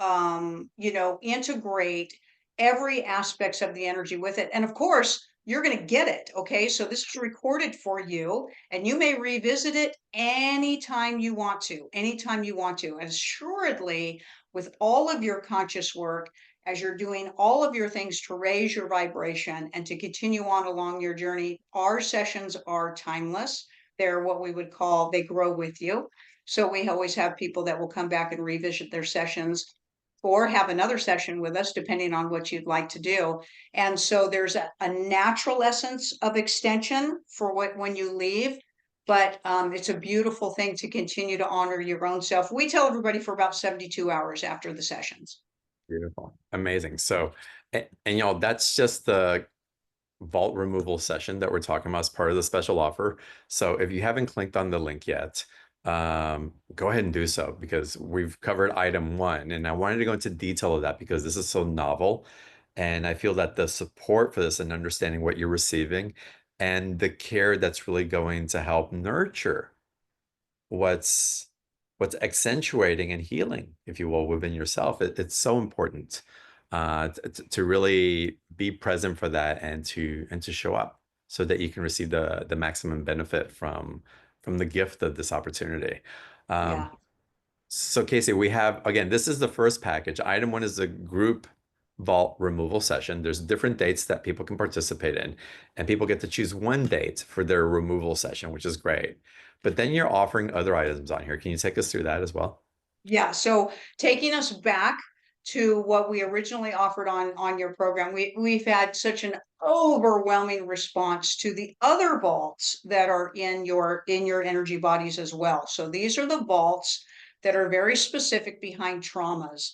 integrate every aspects of the energy with it. And of course, you're going to get it. Okay. So this is recorded for you, and you may revisit it anytime you want to, anytime you want to. And assuredly, with all of your conscious work, as you're doing all of your things to raise your vibration and to continue on along your journey, our sessions are timeless. They're what we would call, they grow with you. So we always have people that will come back and revisit their sessions or have another session with us, depending on what you'd like to do. And so there's a natural essence of extension for when you leave. but it's a beautiful thing to continue to honor your own self. We tell everybody for about 72 hours after the sessions. Beautiful. Amazing. So, and y'all, that's just the vault removal session that we're talking about as part of the special offer. So if you haven't clicked on the link yet, go ahead and do so because we've covered item one. And I wanted to go into detail of that because this is so novel. And I feel that the support for this and understanding what you're receiving and the care that's really going to help nurture what's accentuating and healing, if you will, within yourself. It's so important to really be present for that and to show up so that you can receive the maximum benefit from the gift of this opportunity. Um, Yeah. so Kasey, we have, again, this is the first package. Item one is a group vault removal session. There's different dates that people can participate in, and people get to choose one date for their removal session, which is great. But then you're offering other items on here. Can you take us through that as well? Yeah, so taking us back to what we originally offered on your program, we've had such an overwhelming response to the other vaults that are in your energy bodies as well. So these are the vaults that are very specific behind traumas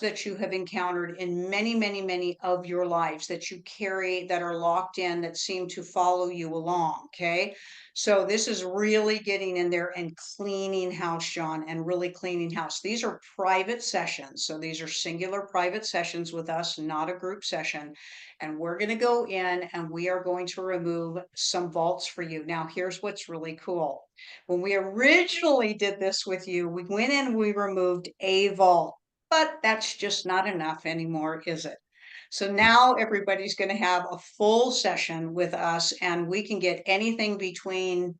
that you have encountered in many, many, many of your lives that you carry that are locked in that seem to follow you along. Okay. So this is really getting in there and cleaning house, John, and really cleaning house. These are private sessions. So these are singular private sessions with us, not a group session. And we're going to go in and we are going to remove some vaults for you. Now, here's what's really cool. When we originally did this with you, we went in, we removed a vault, but that's just not enough anymore, is it? So now everybody's going to have a full session with us, and we can get anything between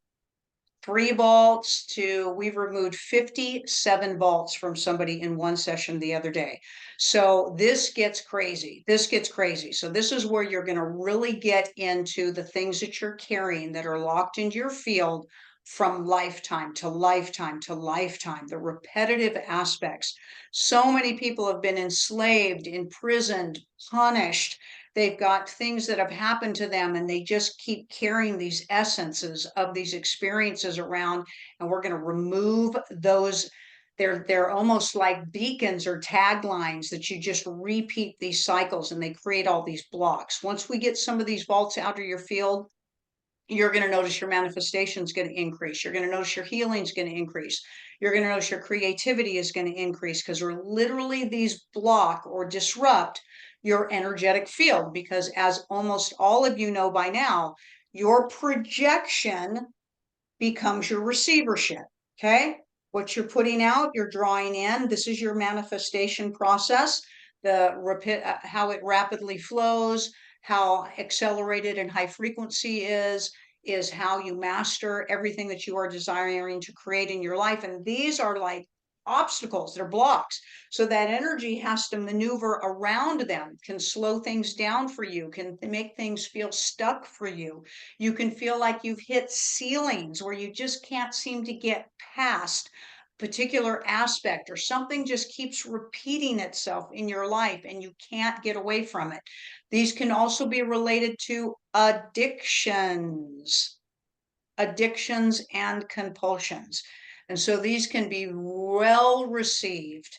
3 vaults to we've removed 57 vaults from somebody in one session the other day. So this gets crazy. This gets crazy. So this is where you're going to really get into the things that you're carrying that are locked into your field from lifetime to lifetime to lifetime, the repetitive aspects. So many people have been enslaved, imprisoned, punished. They've got things that have happened to them and they just keep carrying these essences of these experiences around, and we're going to remove those. They're almost like beacons or taglines that you just repeat these cycles and they create all these blocks. Once we get some of these vaults out of your field, you're going to notice your manifestation is going to increase. You're going to notice your healing is going to increase. You're going to notice your creativity is going to increase because we're literally these block or disrupt your energetic field. Because as almost all of you know by now, your projection becomes your receivership. Okay. What you're putting out, you're drawing in. This is your manifestation process. How it rapidly flows, how accelerated and high frequency is how you master everything that you are desiring to create in your life. And these are like obstacles, they're blocks. So that energy has to maneuver around them, can slow things down for you, can make things feel stuck for you. You can feel like you've hit ceilings where you just can't seem to get past particular aspect, or something just keeps repeating itself in your life and you can't get away from it. These can also be related to addictions and compulsions. And so these can be well received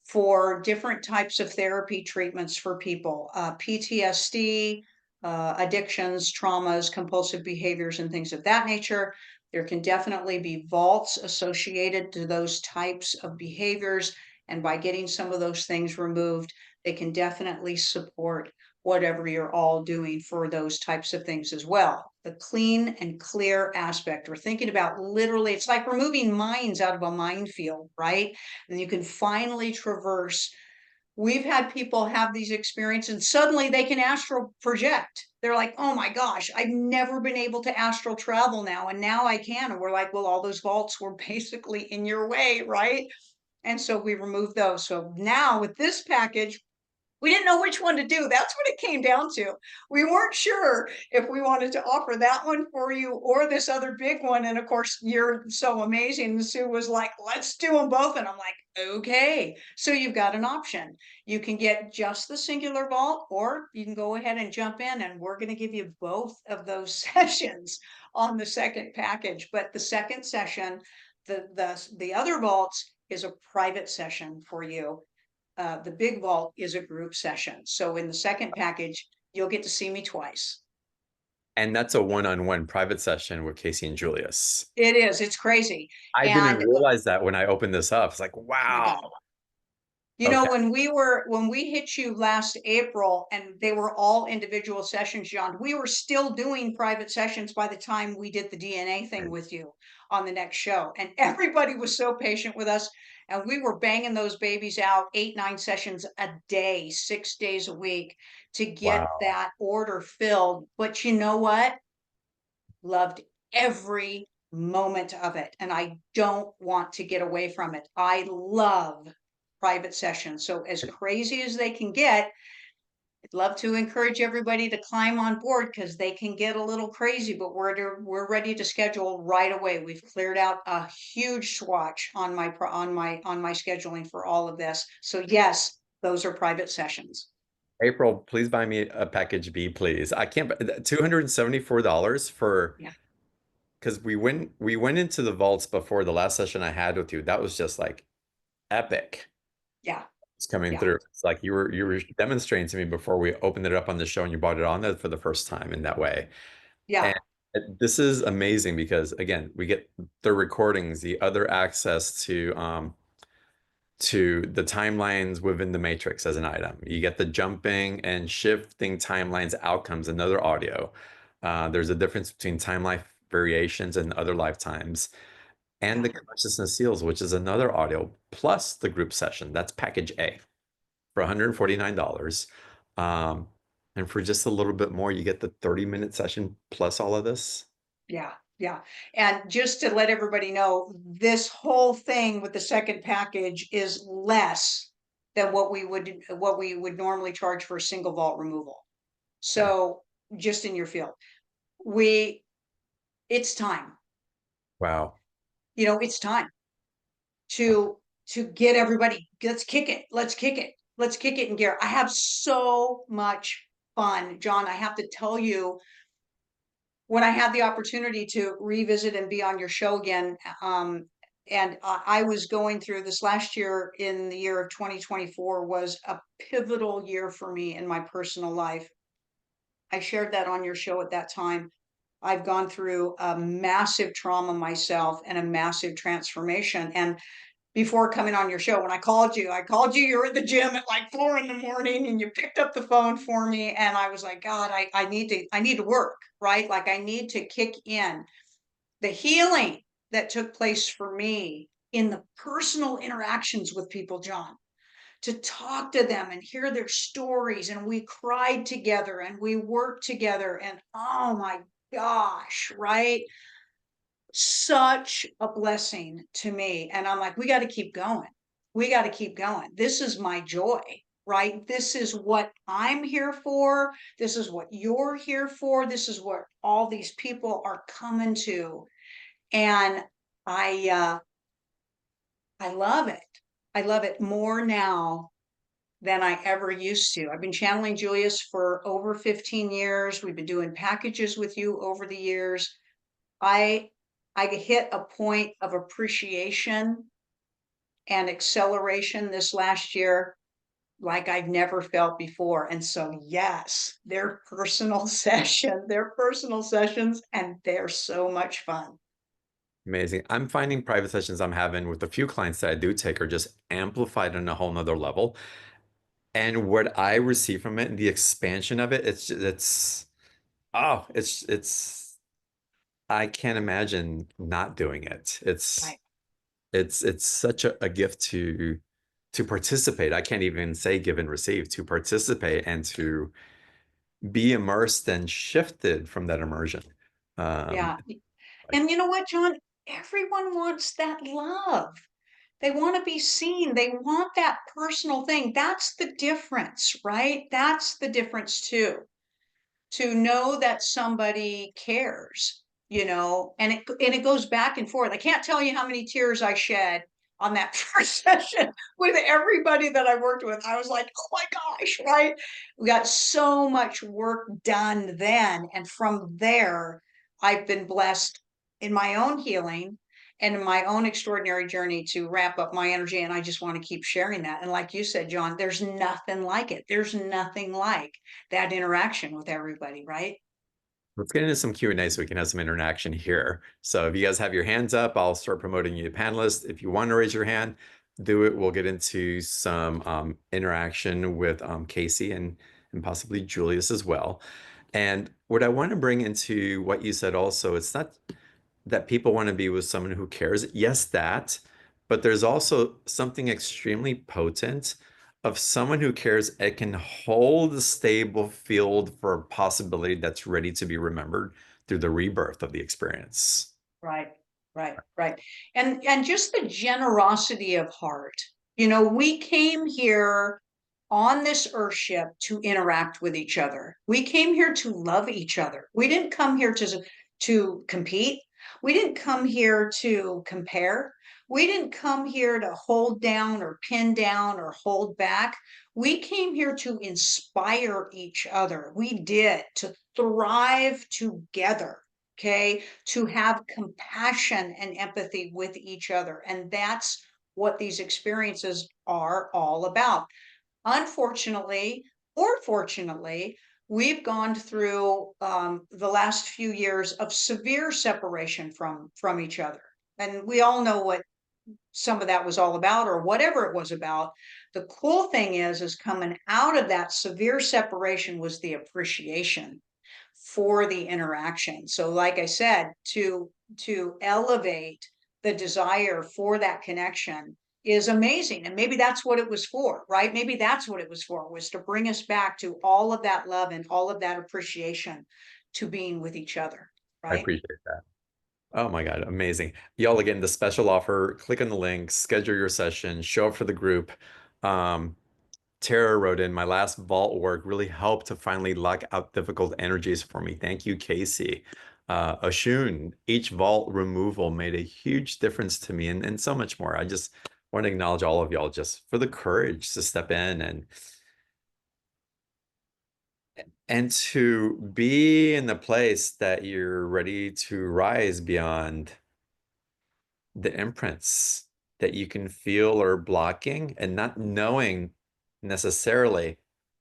for different types of therapy treatments for people, PTSD, addictions, traumas, compulsive behaviors, and things of that nature. There can definitely be vaults associated to those types of behaviors. And by getting some of those things removed, they can definitely support whatever you're all doing for those types of things as well. The clean and clear aspect. We're thinking about literally, it's like removing mines out of a minefield, right? And you can finally traverse. We've had people have these experiences and suddenly they can astral project. They're like, oh my gosh, I've never been able to astral travel now, and now I can. And we're like, well, all those vaults were basically in your way, right? And so we removed those. So now with this package, We didn't know which one to do. That's what it came down to. We weren't sure if we wanted to offer that one for you or this other big one. And of course, you're so amazing. And Sue was like, let's do them both. And I'm like, okay. So you've got an option. You can get just the singular vault, or you can go ahead and jump in, and we're going to give you both of those sessions on the second package. But the second session, the other vaults, is a private session for you. The big vault is a group session. So in the second package, you'll get to see me twice. And that's a one-on-one private session with Kasey and Julius. It is, it's crazy. I didn't And realize that when I opened this up. It's like, oh my wow. God. You know, Okay. when we hit you last April and they were all individual sessions, John, we were still doing private sessions by the time we did the DNA thing with you on the next show. And everybody was so patient with us. And we were banging those babies out 8, 9 sessions a day, 6 days a week to get Wow. that order filled. But you know what? Loved every moment of it. And I don't want to get away from it. I love private sessions. So as crazy as they can get, I'd love to encourage everybody to climb on board because they can get a little crazy, but we're ready to schedule right away. We've cleared out a huge swatch on my scheduling for all of this. So yes, those are private sessions. April, please buy me a package B, please. I can't, $274 for, Yeah, because we went into the vaults before the last session I had with you. That was just like epic. yeah, It's coming yeah, through. It's like you were demonstrating to me before we opened it up on the show and you brought it on there for the first time in that way. yeah, And this is amazing because again, we get the recordings, the other access to the timelines within the matrix as an item. You get the jumping and shifting timelines outcomes, another audio. There's a difference between time life variations and other lifetimes, and yeah, the consciousness seals, which is another audio, plus the group session. That's package A for $149. Um, and for just a little bit more, you get the 30-minute session plus all of this. yeah, yeah. And just to let everybody know, this whole thing with the second package is less than what we would normally charge for a single vault removal. Okay. So just in your field, we it's time. Wow. You know, it's time to get everybody. Let's kick it. Let's kick it. Let's kick it in gear. I have so much fun, John. I have to tell you, when I had the opportunity to revisit and be on your show again, and I was going through this last year, in the year of 2024 was a pivotal year for me in my personal life. I shared that on your show at that time. I've gone through a massive trauma myself and a massive transformation. And before coming on your show, when I called you, you were at the gym at like 4 in the morning and you picked up the phone for me. And I was like, God, I need to work, right? Like I need to kick in the healing that took place for me in the personal interactions with people, John, to talk to them and hear their stories. And we cried together and we worked together. And oh my gosh, right? Such a blessing to me. And I'm like, we got to keep going. We got to keep going. This is my joy, right? This is what I'm here for. This is what you're here for. This is what all these people are coming to. And I I love it. I love it more now than I ever used to. I've been channeling Julius for over 15 years. We've been doing packages with you over the years. I I hit a point of appreciation and acceleration this last year like I've never felt before. And so yes, they're they're personal sessions, and they're so much fun. Amazing. I'm finding private sessions I'm having with a few clients that I do take are just amplified on a whole nother level. And what I receive from it and the expansion of it, oh, I can't imagine not doing it. Right. It's such a gift to participate. I can't even say give and receive, to participate and to be immersed and shifted from that immersion. Um, Yeah. like, And you know what, John? Everyone wants that love. They want to be seen. They want that personal thing. That's the difference, right? That's the difference too. To know that somebody cares, and it goes back and forth. I can't tell you how many tears I shed on that first session with everybody that I worked with. I was like, oh my gosh, right? We got so much work done then. And from there, I've been blessed in my own healing and in my own extraordinary journey to wrap up my energy. And I just want to keep sharing that. And like you said, John, there's nothing like it. There's nothing like that interaction with everybody, right? Let's get into some Q&A so we can have some interaction here. So if you guys have your hands up, I'll start promoting you to panelists. If you want to raise your hand, do it. We'll get into some interaction with Kasey and possibly Julius as well. And what I want to bring into what you said also, it's not that people want to be with someone who cares. Yes, that, but there's also something extremely potent of someone who cares and can hold a stable field for a possibility that's ready to be remembered through the rebirth of the experience. Right, right, right. And just the generosity of heart. We came here on this earth ship to interact with each other. We came here to love each other. We didn't come here to compete. We didn't come here to compare. We didn't come here to hold down or pin down or hold back. We came here to inspire each other. We did to thrive together. Okay, to have compassion and empathy with each other. And that's what these experiences are all about. Unfortunately, or fortunately, we've gone through the last few years of severe separation from each other. And we all know what some of that was all about, or whatever it was about. The cool thing is coming out of that severe separation was the appreciation for the interaction. So like I said, to elevate the desire for that connection is amazing. And maybe that's what it was for, right? Maybe that's what it was for, was to bring us back to all of that love and all of that appreciation to being with each other, I right? appreciate that. Oh my God, amazing. Y'all, again, the special offer, click on the link, schedule your session, show up for the group. Um, Tara wrote in, my last vault work really helped to finally lock out difficult energies for me. Thank you, Kasey. Ashun, each vault removal made a huge difference to me and so much more. I just want to acknowledge all of y'all just for the courage to step in and to be in the place that you're ready to rise beyond the imprints that you can feel are blocking and not knowing necessarily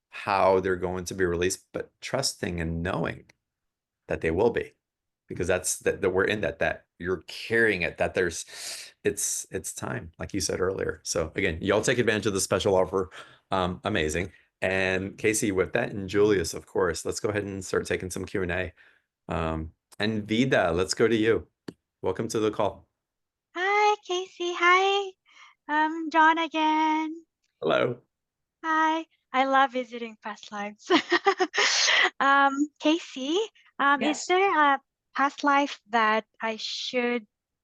how they're going to be released, but trusting and knowing that they will be, because that's that we're in that you're carrying it, that there's it's time, like you said earlier. So again, y'all take advantage of the special offer. Amazing. And Kasey, with that, and Julius, of course, let's go ahead and start taking some Q&A. And Vida, let's go to you. Welcome to the call. Hi, Casey. Hi, John again. Hello. Hi. I love visiting past lives. Casey, is Yes. there a past life that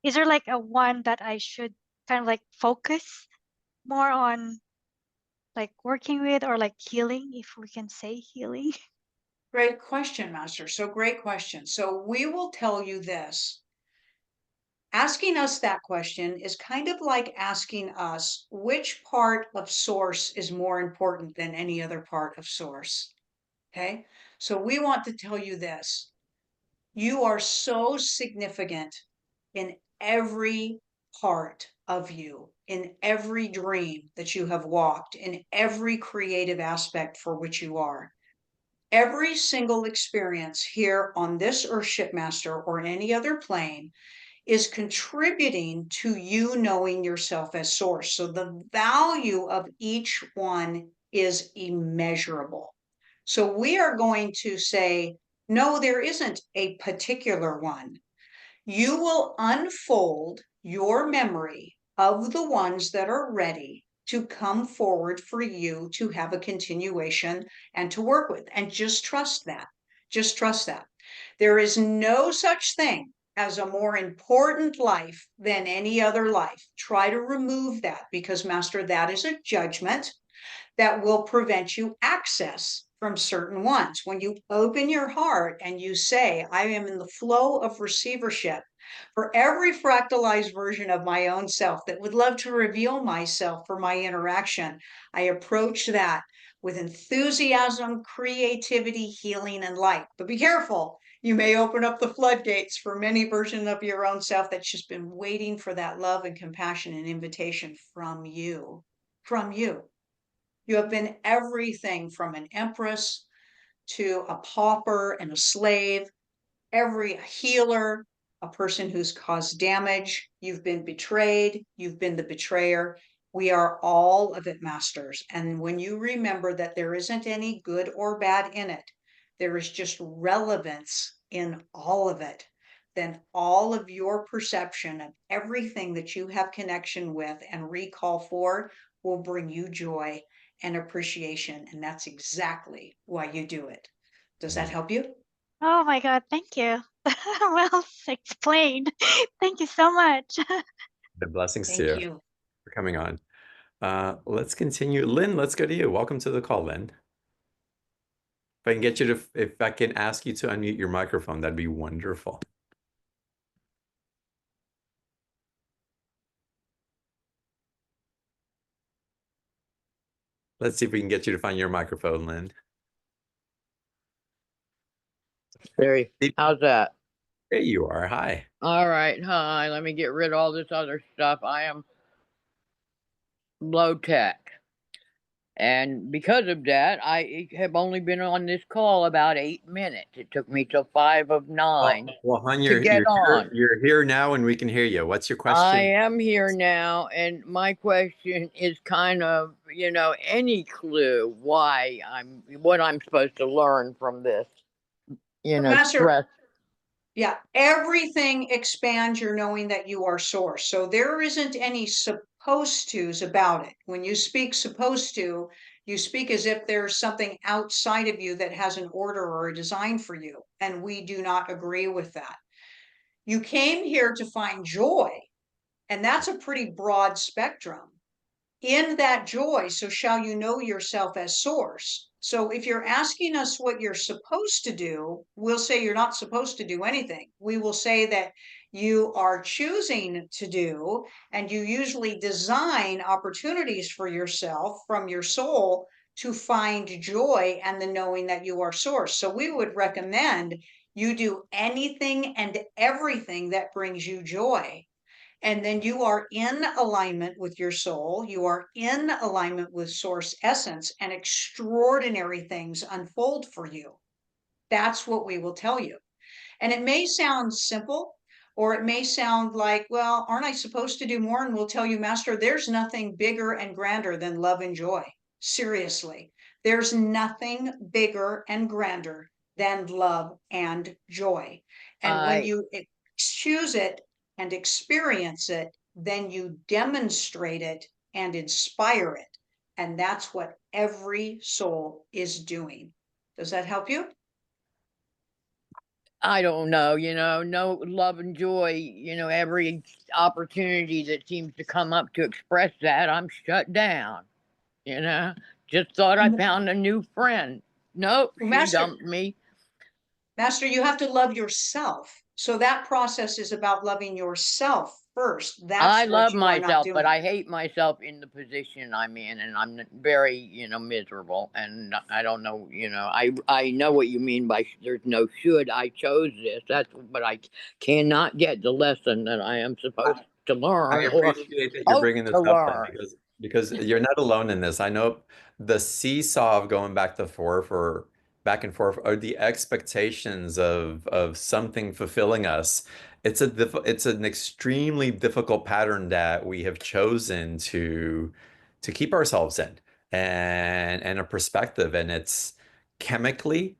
is there like a one that I should kind of like focus more on, like working with or like healing, if we can say healing? Great question, Master. So great question. So we will tell you this. Asking us that question is kind of like asking us which part of source is more important than any other part of source. Okay. So we want to tell you this. You are so significant in every part of you, in every dream that you have walked, in every creative aspect for which you are. Every single experience here on this Earthship Master or any other plane is contributing to you knowing yourself as source. So the value of each one is immeasurable. So we are going to say, no, there isn't a particular one. You will unfold your memory of the ones that are ready to come forward for you to have a continuation and to work with. And just trust that. Just trust that. There is no such thing as a more important life than any other life. Try to remove that, because, Master, that is a judgment that will prevent you access from certain ones. When you open your heart and you say, I am in the flow of receivership for every fractalized version of my own self that would love to reveal myself for my interaction, I approach that with enthusiasm, creativity, healing, and light. But be careful. You may open up the floodgates for many versions of your own self that's just been waiting for that love and compassion and invitation from you. From you. You have been everything from an empress to a pauper and a slave, every healer, a person who's caused damage. You've been betrayed. You've been the betrayer. We are all of it, masters. And when you remember that there isn't any good or bad in it, there is just relevance in all of it, then all of your perception of everything that you have connection with and recall for will bring you joy and appreciation. And that's exactly why you do it. Does that help you? Oh my God, thank you. Well explained. Thank you so much. The blessings to Thank you you. for coming on. Let's continue. Lynn, let's go to you. Welcome to the call, Lynn. If I can get you to, if I can ask you to unmute your microphone, that'd be wonderful. Let's see if we can get you to find your microphone, Lynn. There, how's that? There you are. Hi. All right, hi. Let me get rid of all this other stuff. I am low tech. And because of that, I have only been on this call about 8 minutes. It took me till 5 of 9 Well, hon, to get on. You're here now and we can hear you. What's your I question? am here now, and my question is kind of, any clue why what I'm supposed to learn from this, Master, stress. yeah, everything expands your knowing that you are source. So there isn't any supposed to's about it. When you speak supposed to, you speak as if there's something outside of you that has an order or a design for you. And we do not agree with that. You came here to find joy, and that's a pretty broad spectrum. In that joy, so shall you know yourself as source. So if you're asking us what you're supposed to do, we'll say you're not supposed to do anything. We will say that you are choosing to do, and you usually design opportunities for yourself from your soul to find joy and the knowing that you are source. So we would recommend you do anything and everything that brings you joy. And then you are in alignment with your soul. You are in alignment with source essence, and extraordinary things unfold for you. That's what we will tell you. And it may sound simple, or it may sound like, well, aren't I supposed to do more? And we'll tell you, Master, there's nothing bigger and grander than love and joy. Seriously, there's nothing bigger and grander than love and joy. And when you choose it and experience it, then you demonstrate it and inspire it. And that's what every soul is doing. Does that help you? I don't know, no love and joy, every opportunity that seems to come up to express that, I'm shut down, just thought I found a new friend. Nope, Well, she Master, dumped me. Master, you have to love yourself. So that process is about loving yourself first. That's I what love you are not myself, doing. but I hate myself in the position I'm in, and I'm very, miserable. And I don't know, I know what you mean by there's no should. I chose this. But I cannot get the lesson that I am supposed to learn. I appreciate that you're bringing this up, then, because you're not alone in this. I know the seesaw of going back and forth are the expectations of something fulfilling us. It's an extremely difficult pattern that we have chosen to keep ourselves in, and a perspective, and it's chemically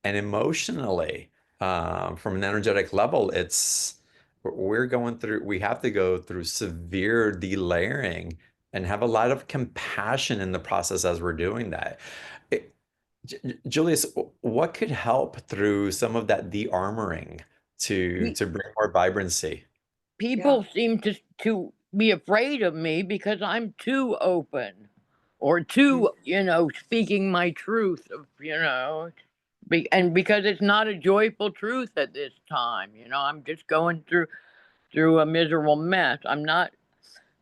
and emotionally, from an energetic level, we have to go through severe delayering and have a lot of compassion in the process as we're doing that. Julius, what could help through some of that de-armoring to bring more vibrancy. People seem to be afraid of me because I'm too open or too, speaking my truth, and because it's not a joyful truth at this time. I'm just going through a miserable mess. I'm not,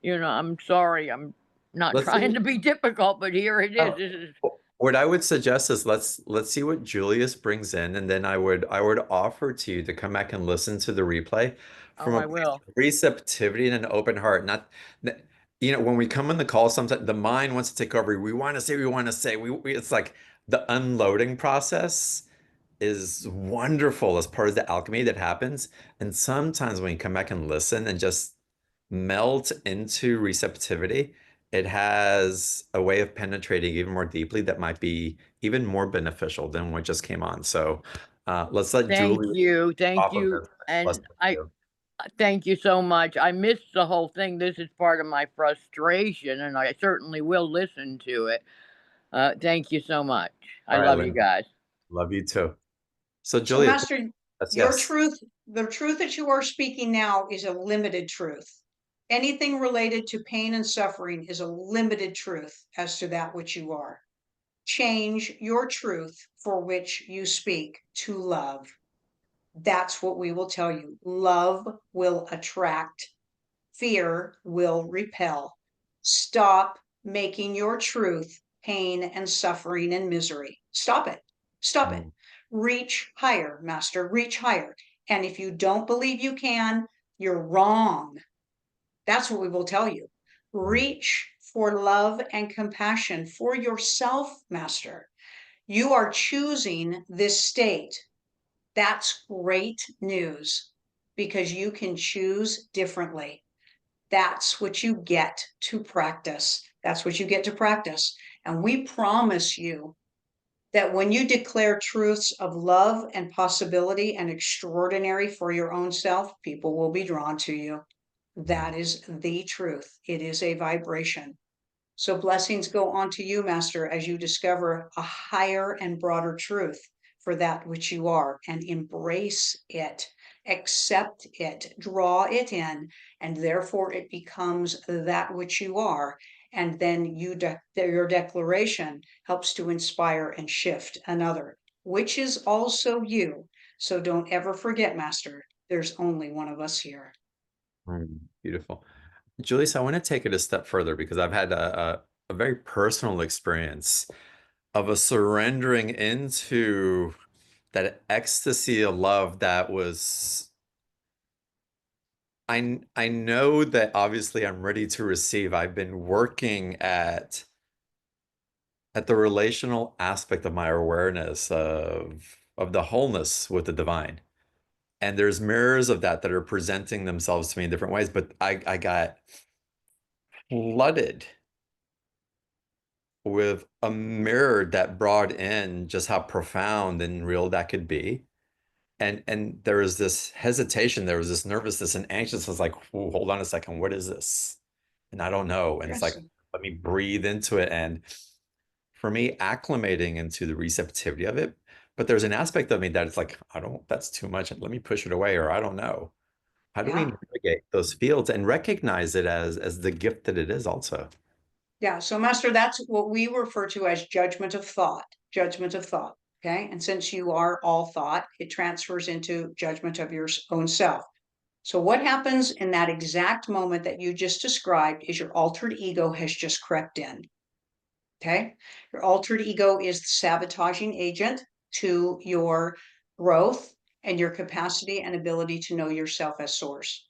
I'm sorry. I'm not Let's trying see. to be difficult, but here it is. Oh, This is what I would suggest is let's see what Julius brings in, and then I would offer to you to come back and listen to the replay oh, from a I place will. of receptivity and an open heart. Not, when we come on the call, sometimes the mind wants to take over. We want to say, it's like the unloading process is wonderful as part of the alchemy that happens. And sometimes when you come back and listen and just melt into receptivity, it has a way of penetrating even more deeply that might be even more beneficial than what just came on. So let's let Thank Julie you. Thank off of you. this And lesson with I you. thank you so much. I missed the whole thing. This is part of my frustration, and I certainly will listen to it. Thank you so much. I All right, love you Lynn. guys. Love you too. So So, Julius, Master, yes, your yes. truth, the truth that you are speaking now is a limited truth. Anything related to pain and suffering is a limited truth as to that which you are. Change your truth for which you speak to love. That's what we will tell you. Love will attract, fear will repel. Stop making your truth pain and suffering and misery. Stop it. Stop it. Mm, Reach higher, Master. Reach higher. And if you don't believe you can, you're wrong. That's what we will tell you. mm, Reach for love and compassion for yourself, Master. You are choosing this state. That's great news because you can choose differently. That's what you get to practice. That's what you get to practice. And we promise you that when you declare truths of love and possibility and extraordinary for your own self, people will be drawn to you. mm. That is the truth. It is a vibration. So blessings go on to you, Master, as you discover a higher and broader truth for that which you are, and embrace it, accept it, draw it in, and therefore it becomes that which you are. And then your declaration helps to inspire and shift another, which is also you. So don't ever forget, Master, there's only one of us here. Beautiful. Julius, I want to take it a step further because I've had a very personal experience of a surrendering into that ecstasy of love that was I know that obviously I'm ready to receive. I've been working at the relational aspect of my awareness of the wholeness with the divine. And there's mirrors of that are presenting themselves to me in different ways, but I got flooded with a mirror that brought in just how profound and real that could be. And there was this hesitation, there was this nervousness and anxiousness, like, "Ooh, hold on a second, what is this?" And I don't know. And it's like, Yes. let me breathe into it. And for me, acclimating into the receptivity of it. But there's an aspect of me that it's like, that's too much. Let me push it away, or I don't know. How do we Yeah. navigate those fields and recognize it as the gift that it is also? Yeah, so Master, that's what we refer to as judgment of thought, judgment of thought. Okay. And since you are all thought, it transfers into judgment of your own self. So, what happens in that exact moment that you just described is your altered ego has just crept in. Okay. Your altered ego is the sabotaging agent to your growth and your capacity and ability to know yourself as source.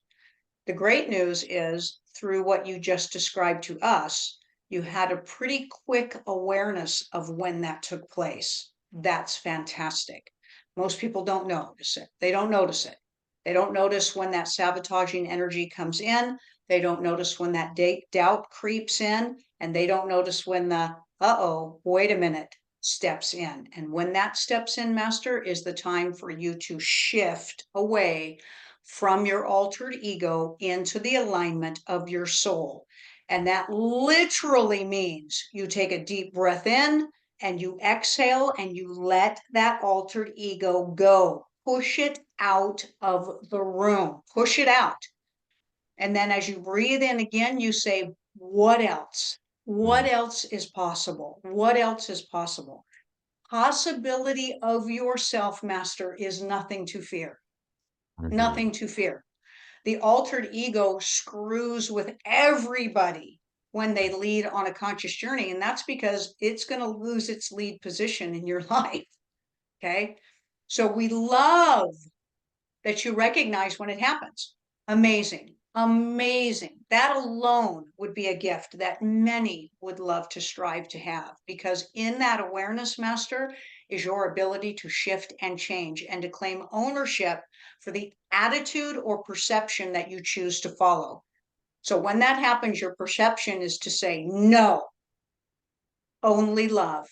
The great news is through what you just described to us, you had a pretty quick awareness of when that took place. That's fantastic. Most people don't notice it. They don't notice it. They don't notice when that sabotaging energy comes in. They don't notice when that doubt creeps in. And they don't notice when the, wait a minute, steps in. And when that steps in, Master, is the time for you to shift away from your altered ego into the alignment of your soul. And that literally means you take a deep breath in and you exhale and you let that altered ego go. push it out of the room, push it out. And then as you breathe in again, you say, what else? What else is possible? What else is possible? Possibility of yourself, Master, is nothing to fear. Nothing to fear. The altered ego screws with everybody when they lead on a conscious journey. And that's because it's going to lose its lead position in your life. Okay. So we love that you recognize when it happens. Amazing. Amazing. That alone would be a gift that many would love to strive to have, because in that awareness, Master, is your ability to shift and change and to claim ownership for the attitude or perception that you choose to follow. So when that happens, your perception is to say, no, only love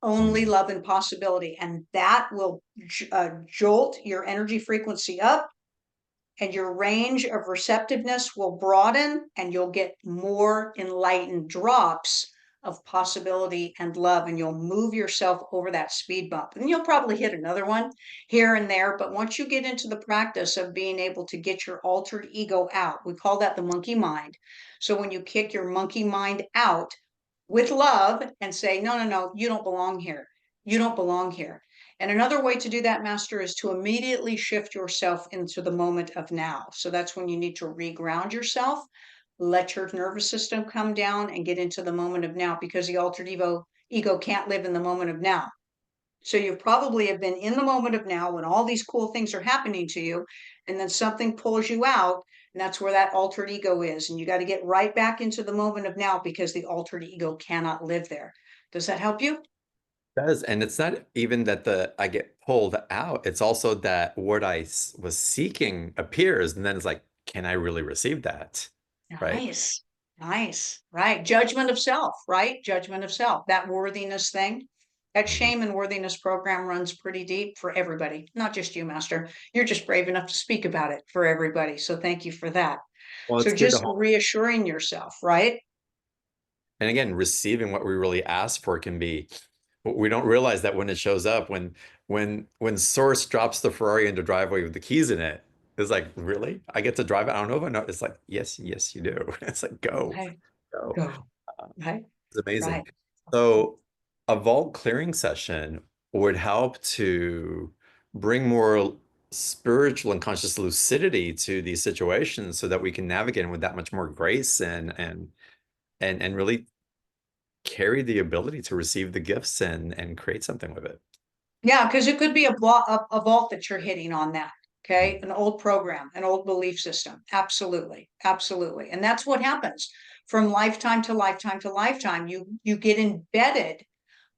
and possibility. And that will jolt your energy frequency up, and your range of receptiveness will broaden, and you'll get more enlightened drops of possibility and love, and you'll move yourself over that speed bump. And you'll probably hit another one here and there, but once you get into the practice of being able to get your altered ego out, we call that the monkey mind. So when you kick your monkey mind out with love and say, no, no, no, you don't belong here. You don't belong here. And another way to do that, Master, is to immediately shift yourself into the moment of now. So that's when you need to reground yourself, let your nervous system come down and get into the moment of now, because the altered ego can't live in the moment of now. So you probably have been in the moment of now when all these cool things are happening to you, and then something pulls you out, and that's where that altered ego is. And you got to get right back into the moment of now, because the altered ego cannot live there. Does that help you? Does. And it's not even that I get pulled out. It's also that what I was seeking appears, and then it's like, can I really receive that? Right? Nice. Nice. Right. Judgment of self, right? Judgment of self, that worthiness thing. That shame and worthiness program runs pretty deep for everybody, not just you, Master. You're just brave enough to speak about it for everybody. So thank you for that. Well, So it's good to just reassuring yourself, right? and again, receiving what we really ask for can be, we don't realize that when it shows up, when Source drops the Ferrari into driveway with the keys in it, it's like, really? I get to drive it? I don't know if I know. It's like, yes, yes, you do. It's like, go, Right. go. Go. Right. It's amazing. Right. So a vault clearing session would help to bring more spiritual and conscious lucidity to these situations so that we can navigate them with that much more grace and really carry the ability to receive the gifts and create something with it. Yeah, because it could be a vault that you're hitting on that. Okay, an old program, an old belief system. Absolutely, absolutely. And that's what happens from lifetime to lifetime to lifetime. You get embedded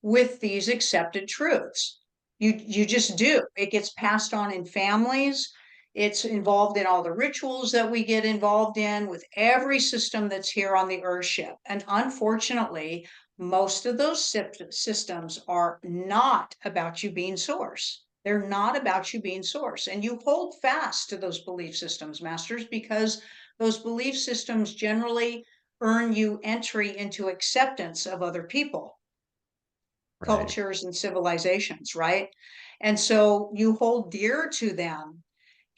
with these accepted truths. You just do. It gets passed on in families. It's involved in all the rituals that we get involved in with every system that's here on the Earthship. And unfortunately, most of those systems are not about you being source. They're not about you being source. And you hold fast to those belief systems, Masters, because those belief systems generally earn you entry into acceptance of other people, Right. cultures, and civilizations, right? And so you hold dear to them,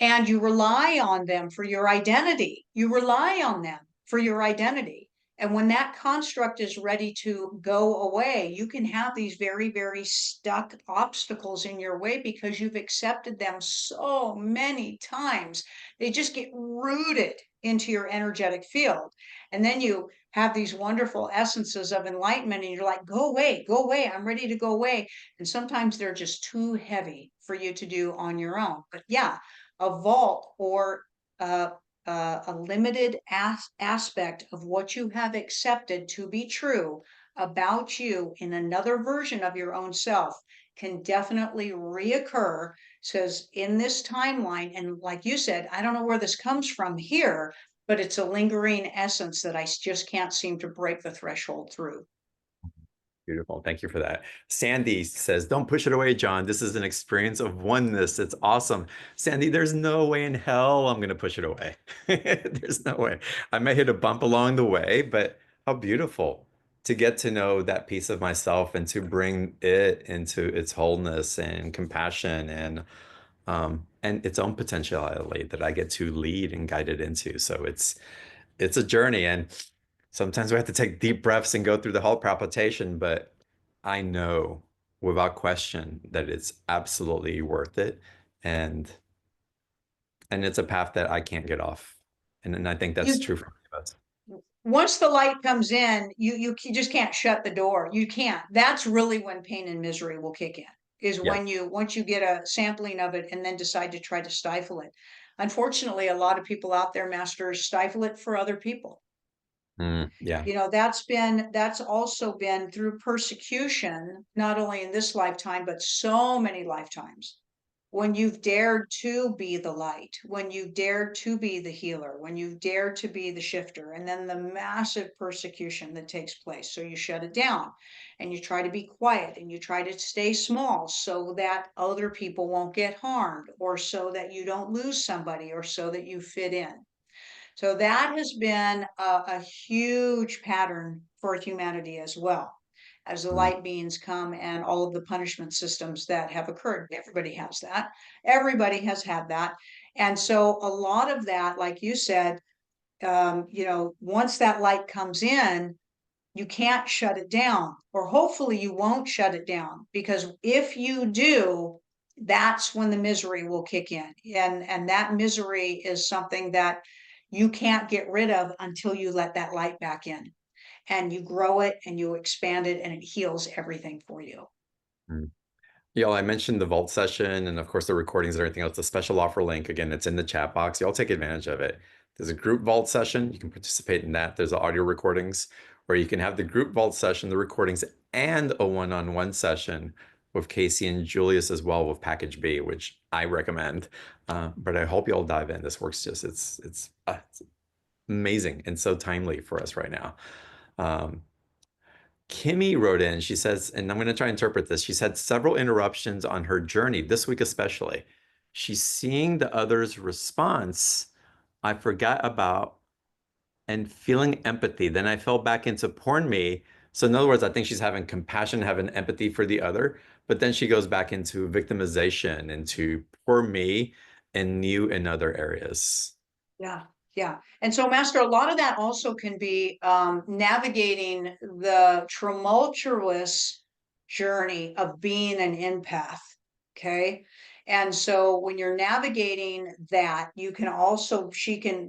and you rely on them for your identity. You rely on them for your identity. And when that construct is ready to go away, you can have these very, very stuck obstacles in your way because you've accepted them so many times. They just get rooted into your energetic field. And then you have these wonderful essences of enlightenment, and you're like, go away, I'm ready to go away. And sometimes they're just too heavy for you to do on your own. But yeah, a vault or a limited aspect of what you have accepted to be true about you in another version of your own self can definitely reoccur. Says in this timeline, and like you said, I don't know where this comes from here, but it's a lingering essence that I just can't seem to break the threshold through. Beautiful. Thank you for that. Sandy says, don't push it away, John. This is an experience of oneness. It's awesome. Sandy, there's no way in hell I'm going to push it away. There's no way. I may hit a bump along the way, but how beautiful to get to know that piece of myself and to bring it into its wholeness and compassion and and its own potentiality that I get to lead and guide it into. So it's a journey, and sometimes we have to take deep breaths and go through the whole palpitation, but I know without question that it's absolutely worth it. And it's a path that I can't get off. And I think that's You true for many of us. once the light comes in, you just can't shut the door. You can't. That's really when pain and misery will kick in, is Yeah. when once you get a sampling of it and then decide to try to stifle it. Unfortunately, a lot of people out there, masters, stifle it for other people. Yeah. You know, that's also been through persecution, not only in this lifetime, but so many lifetimes. When you've dared to be the light, when you've dared to be the healer, when you've dared to be the shifter, and then the massive persecution that takes place. So you shut it down and you try to be quiet and you try to stay small so that other people won't get harmed, or so that you don't lose somebody, or so that you fit in. So that has been a huge pattern for humanity as well, as the Mm. light beings come and all of the punishment systems that have occurred. Everybody has that. Everybody has had that. And so a lot of that, like you said, you know, once that light comes in, you can't shut it down, or hopefully you won't shut it down, because if you do, that's when the misery will kick in. And that misery is something that you can't get rid of until you let that light back in, and you grow it and you expand it and it heals everything for you. Mm. Y'all, I mentioned the vault session and of course the recordings and everything else. The special offer link, again, it's in the chat box. Y'all take advantage of it. There's a group vault session. You can participate in that. There's the audio recordings, or you can have the group vault session, the recordings, and a one-on-one session with Kasey and Julius as well with package B, which I recommend. But I hope y'all dive in. This works just, it's amazing and so timely for us right now. Kimmy wrote in, she says, and I'm going to try and interpret this. She's had several interruptions on her journey, this week especially. She's seeing the other's response I forgot about and feeling empathy. Then I fell back into porn me. So in other words, I think she's having compassion, having empathy for the other, but then she goes back into victimization, into poor me and new in other areas. Yeah, yeah. And so, Master, a lot of that also can be navigating the tumultuous journey of being an empath. Okay. And so when you're navigating that, you can also,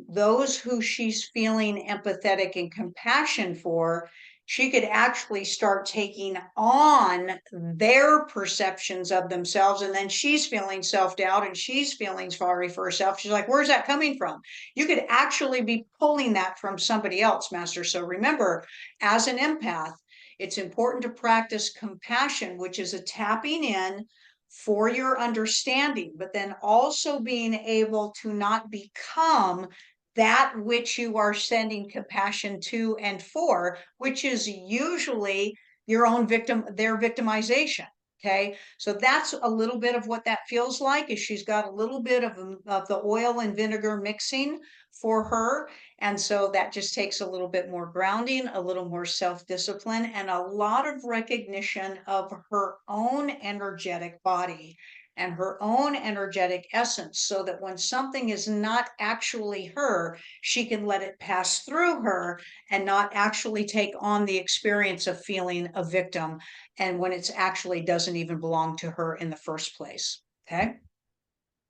those who she's feeling empathetic and compassion for, she could actually start taking on their perceptions of themselves. And then she's feeling self-doubt and she's feeling sorry for herself. She's like, where's that coming from? You could actually be pulling that from somebody else, Master. So remember, as an empath, it's important to practice compassion, which is a tapping in for your understanding, but then also being able to not become that which you are sending compassion to and for, which is usually your own victim, their victimization. Okay, so that's a little bit of what that feels like, is she's got a little bit of the oil and vinegar mixing for her. And so that just takes a little bit more grounding, a little more self-discipline, and a lot of recognition of her own energetic body and her own energetic essence, so that when something is not actually her, she can let it pass through her and not actually take on the experience of feeling a victim, and when it's actually doesn't even belong to her in the first place. Okay.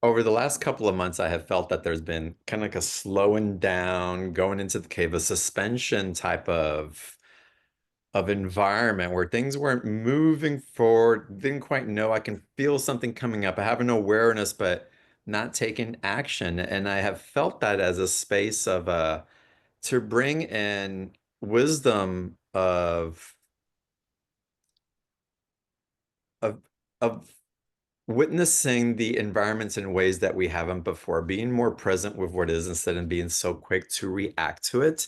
Over the last couple of months, I have felt that there's been kind of like a slowing down, going into the cave, a suspension type of environment where things weren't moving forward, didn't quite know. I can feel something coming up. I have an awareness, but not taking action. And I have felt that as a space of to bring in wisdom of of witnessing the environments in ways that we haven't before, being more present with what is instead of being so quick to react to it.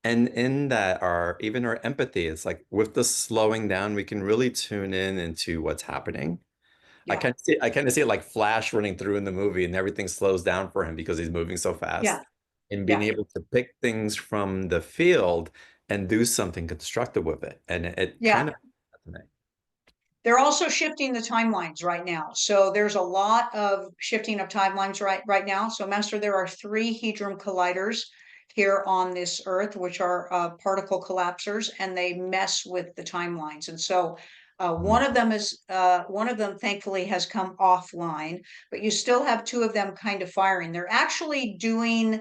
And in that, even our empathy, it's like with the slowing down, we can really tune in into what's happening. Yeah. I kind of see it like Flash running through in the movie, and everything slows down for him because he's moving so fast. Yeah. And being Yeah. able to pick things from the field and do something constructive with it. And it Yeah. kind of They're also shifting the timelines right now. So there's a lot of shifting of timelines right now. So Master, there are 3 hadron colliders here on this Earth, which are particle collapsers, and they mess with the timelines. And so one of them thankfully has come offline, but you still have 2 of them kind of firing. They're actually doing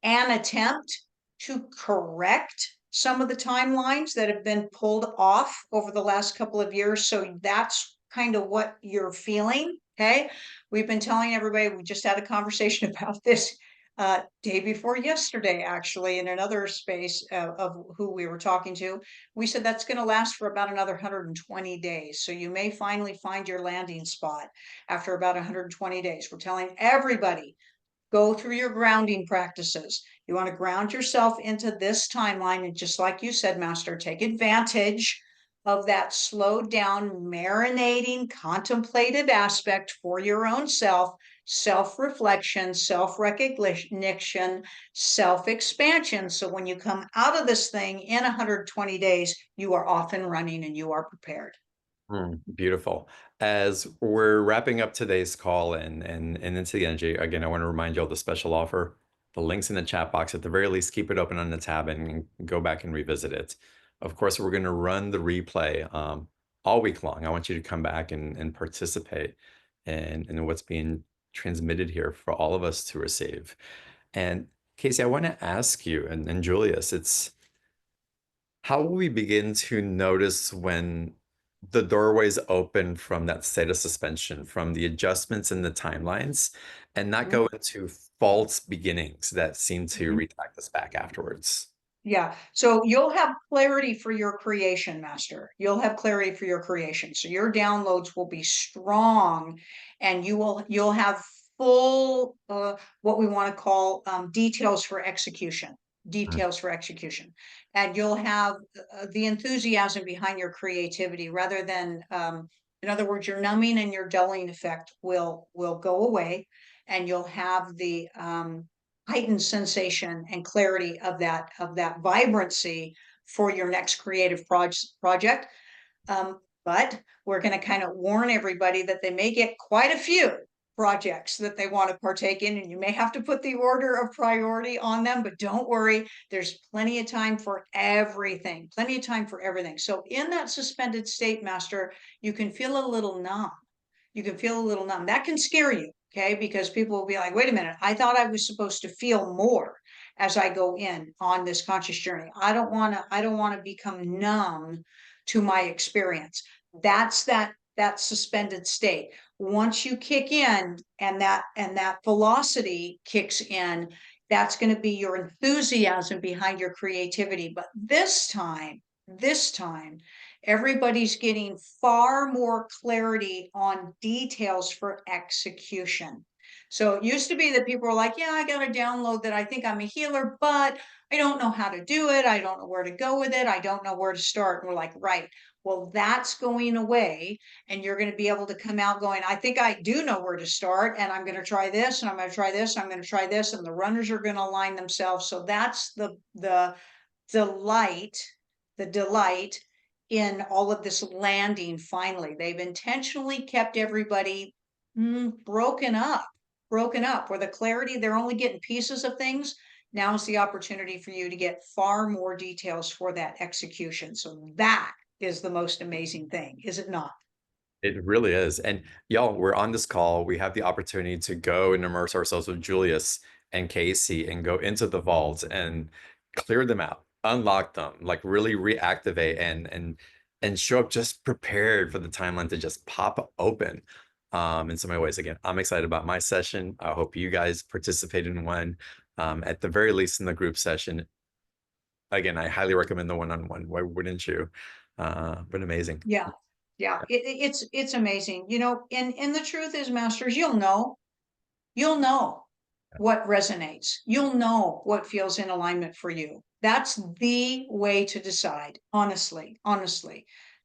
an attempt to correct some of the timelines that have been pulled off over the last couple of years. So that's kind of what you're feeling. Okay. We've been telling everybody, we just had a conversation about this day before yesterday, actually, in another space of who we were talking to. We said that's going to last for about another 120 days. So you may finally find your landing spot after about 120 days. We're telling everybody, go through your grounding practices. You want to ground yourself into this timeline. And just like you said, Master, take advantage of that slowed down, marinating, contemplative aspect for your own self-reflection, self-recognition, self-expansion. So when you come out of this thing in 120 days, you are off and running and you are prepared. Beautiful. As we're wrapping up today's call and into the energy, again, I want to remind you all the special offer. The link's in the chat box. At the very least, keep it open on the tab and go back and revisit it. Of course, we're going to run the replay all week long. I want you to come back and participate in what's being transmitted here for all of us to receive. And Kasey, I want to ask you, and Julius, it's how will we begin to notice when the doorways open from that state of suspension, from the adjustments in the timelines, and not go into false beginnings that seem to retract us back afterwards? Yeah. So you'll have clarity for your creation, Master. You'll have clarity for your creation. So your downloads will be strong and you'll have full what we want to call details for execution. Details for execution. And you'll have the enthusiasm behind your creativity rather than in other words, your numbing and your dulling effect will go away, and you'll have the heightened sensation and clarity of that vibrancy for your next creative project. But we're going to kind of warn everybody that they may get quite a few projects that they want to partake in, and you may have to put the order of priority on them, but don't worry, there's plenty of time for everything, plenty of time for everything. So in that suspended state, Master, you can feel a little numb. You can feel a little numb. That can scare you, okay? Because people will be like, wait a minute, I thought I was supposed to feel more as I go in on this conscious journey. I don't want to become numb to my experience. That's that suspended state. Once you kick in and that velocity kicks in, that's going to be your enthusiasm behind your creativity. But this time, everybody's getting far more clarity on details for execution. So it used to be that people were like, yeah, I got a download that I think I'm a healer, but I don't know how to do it. I don't know where to go with it. I don't know where to start. And we're like, right. Well, that's going away, and you're going to be able to come out going, I think I do know where to start, and I'm going to try this, and I'm going to try this, and I'm going to try this, and the runners are going to align themselves. So that's the delight in all of this landing. Finally, they've intentionally kept everybody broken up where the clarity, they're only getting pieces of things. Now is the opportunity for you to get far more details for that execution. So that is the most amazing thing, is it not? It really is. And y'all, we're on this call. We have the opportunity to go and immerse ourselves with Julius and Kasey and go into the vaults and clear them out, unlock them, like really reactivate and show up just prepared for the timeline to just pop open. In so many ways. Again, I'm excited about my session. I hope you guys participate in one. At the very least in the group session. Again, I highly recommend the one-on-one. Why wouldn't you? But amazing. Yeah. It's amazing. You know, and the truth is, Masters, you'll know what resonates. You'll know what feels in alignment for you. That's the way to decide, honestly,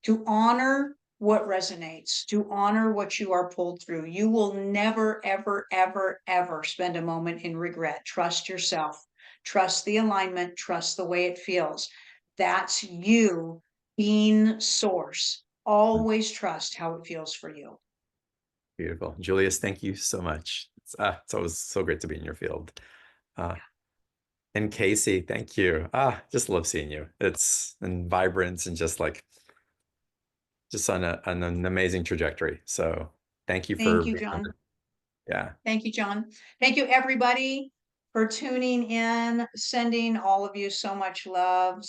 to honor what resonates, to honor what you are pulled through. You will never, ever, ever, ever spend a moment in regret. Trust yourself, trust the alignment, trust the way it feels. That's you being source always trust how it feels for you. Beautiful. Julius, thank you so much. It's always so great to be in your field. And Kasey, thank you. Just love seeing you. It's and vibrance and just like just on an amazing trajectory. So thank you Thank for you, being on John. Yeah. Thank you, John. Thank you, everybody, for tuning in, sending all of you so much love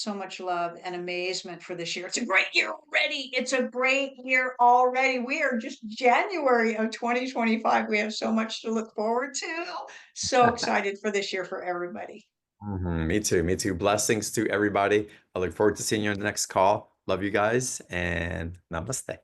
and amazement for this year. It's a great year already. It's a great year already. We are just January of 2025. We have so much to look forward to. So excited for this year for everybody. Me too. Me too. Blessings to everybody. I look forward to seeing you on the next call. Love you guys and namaste.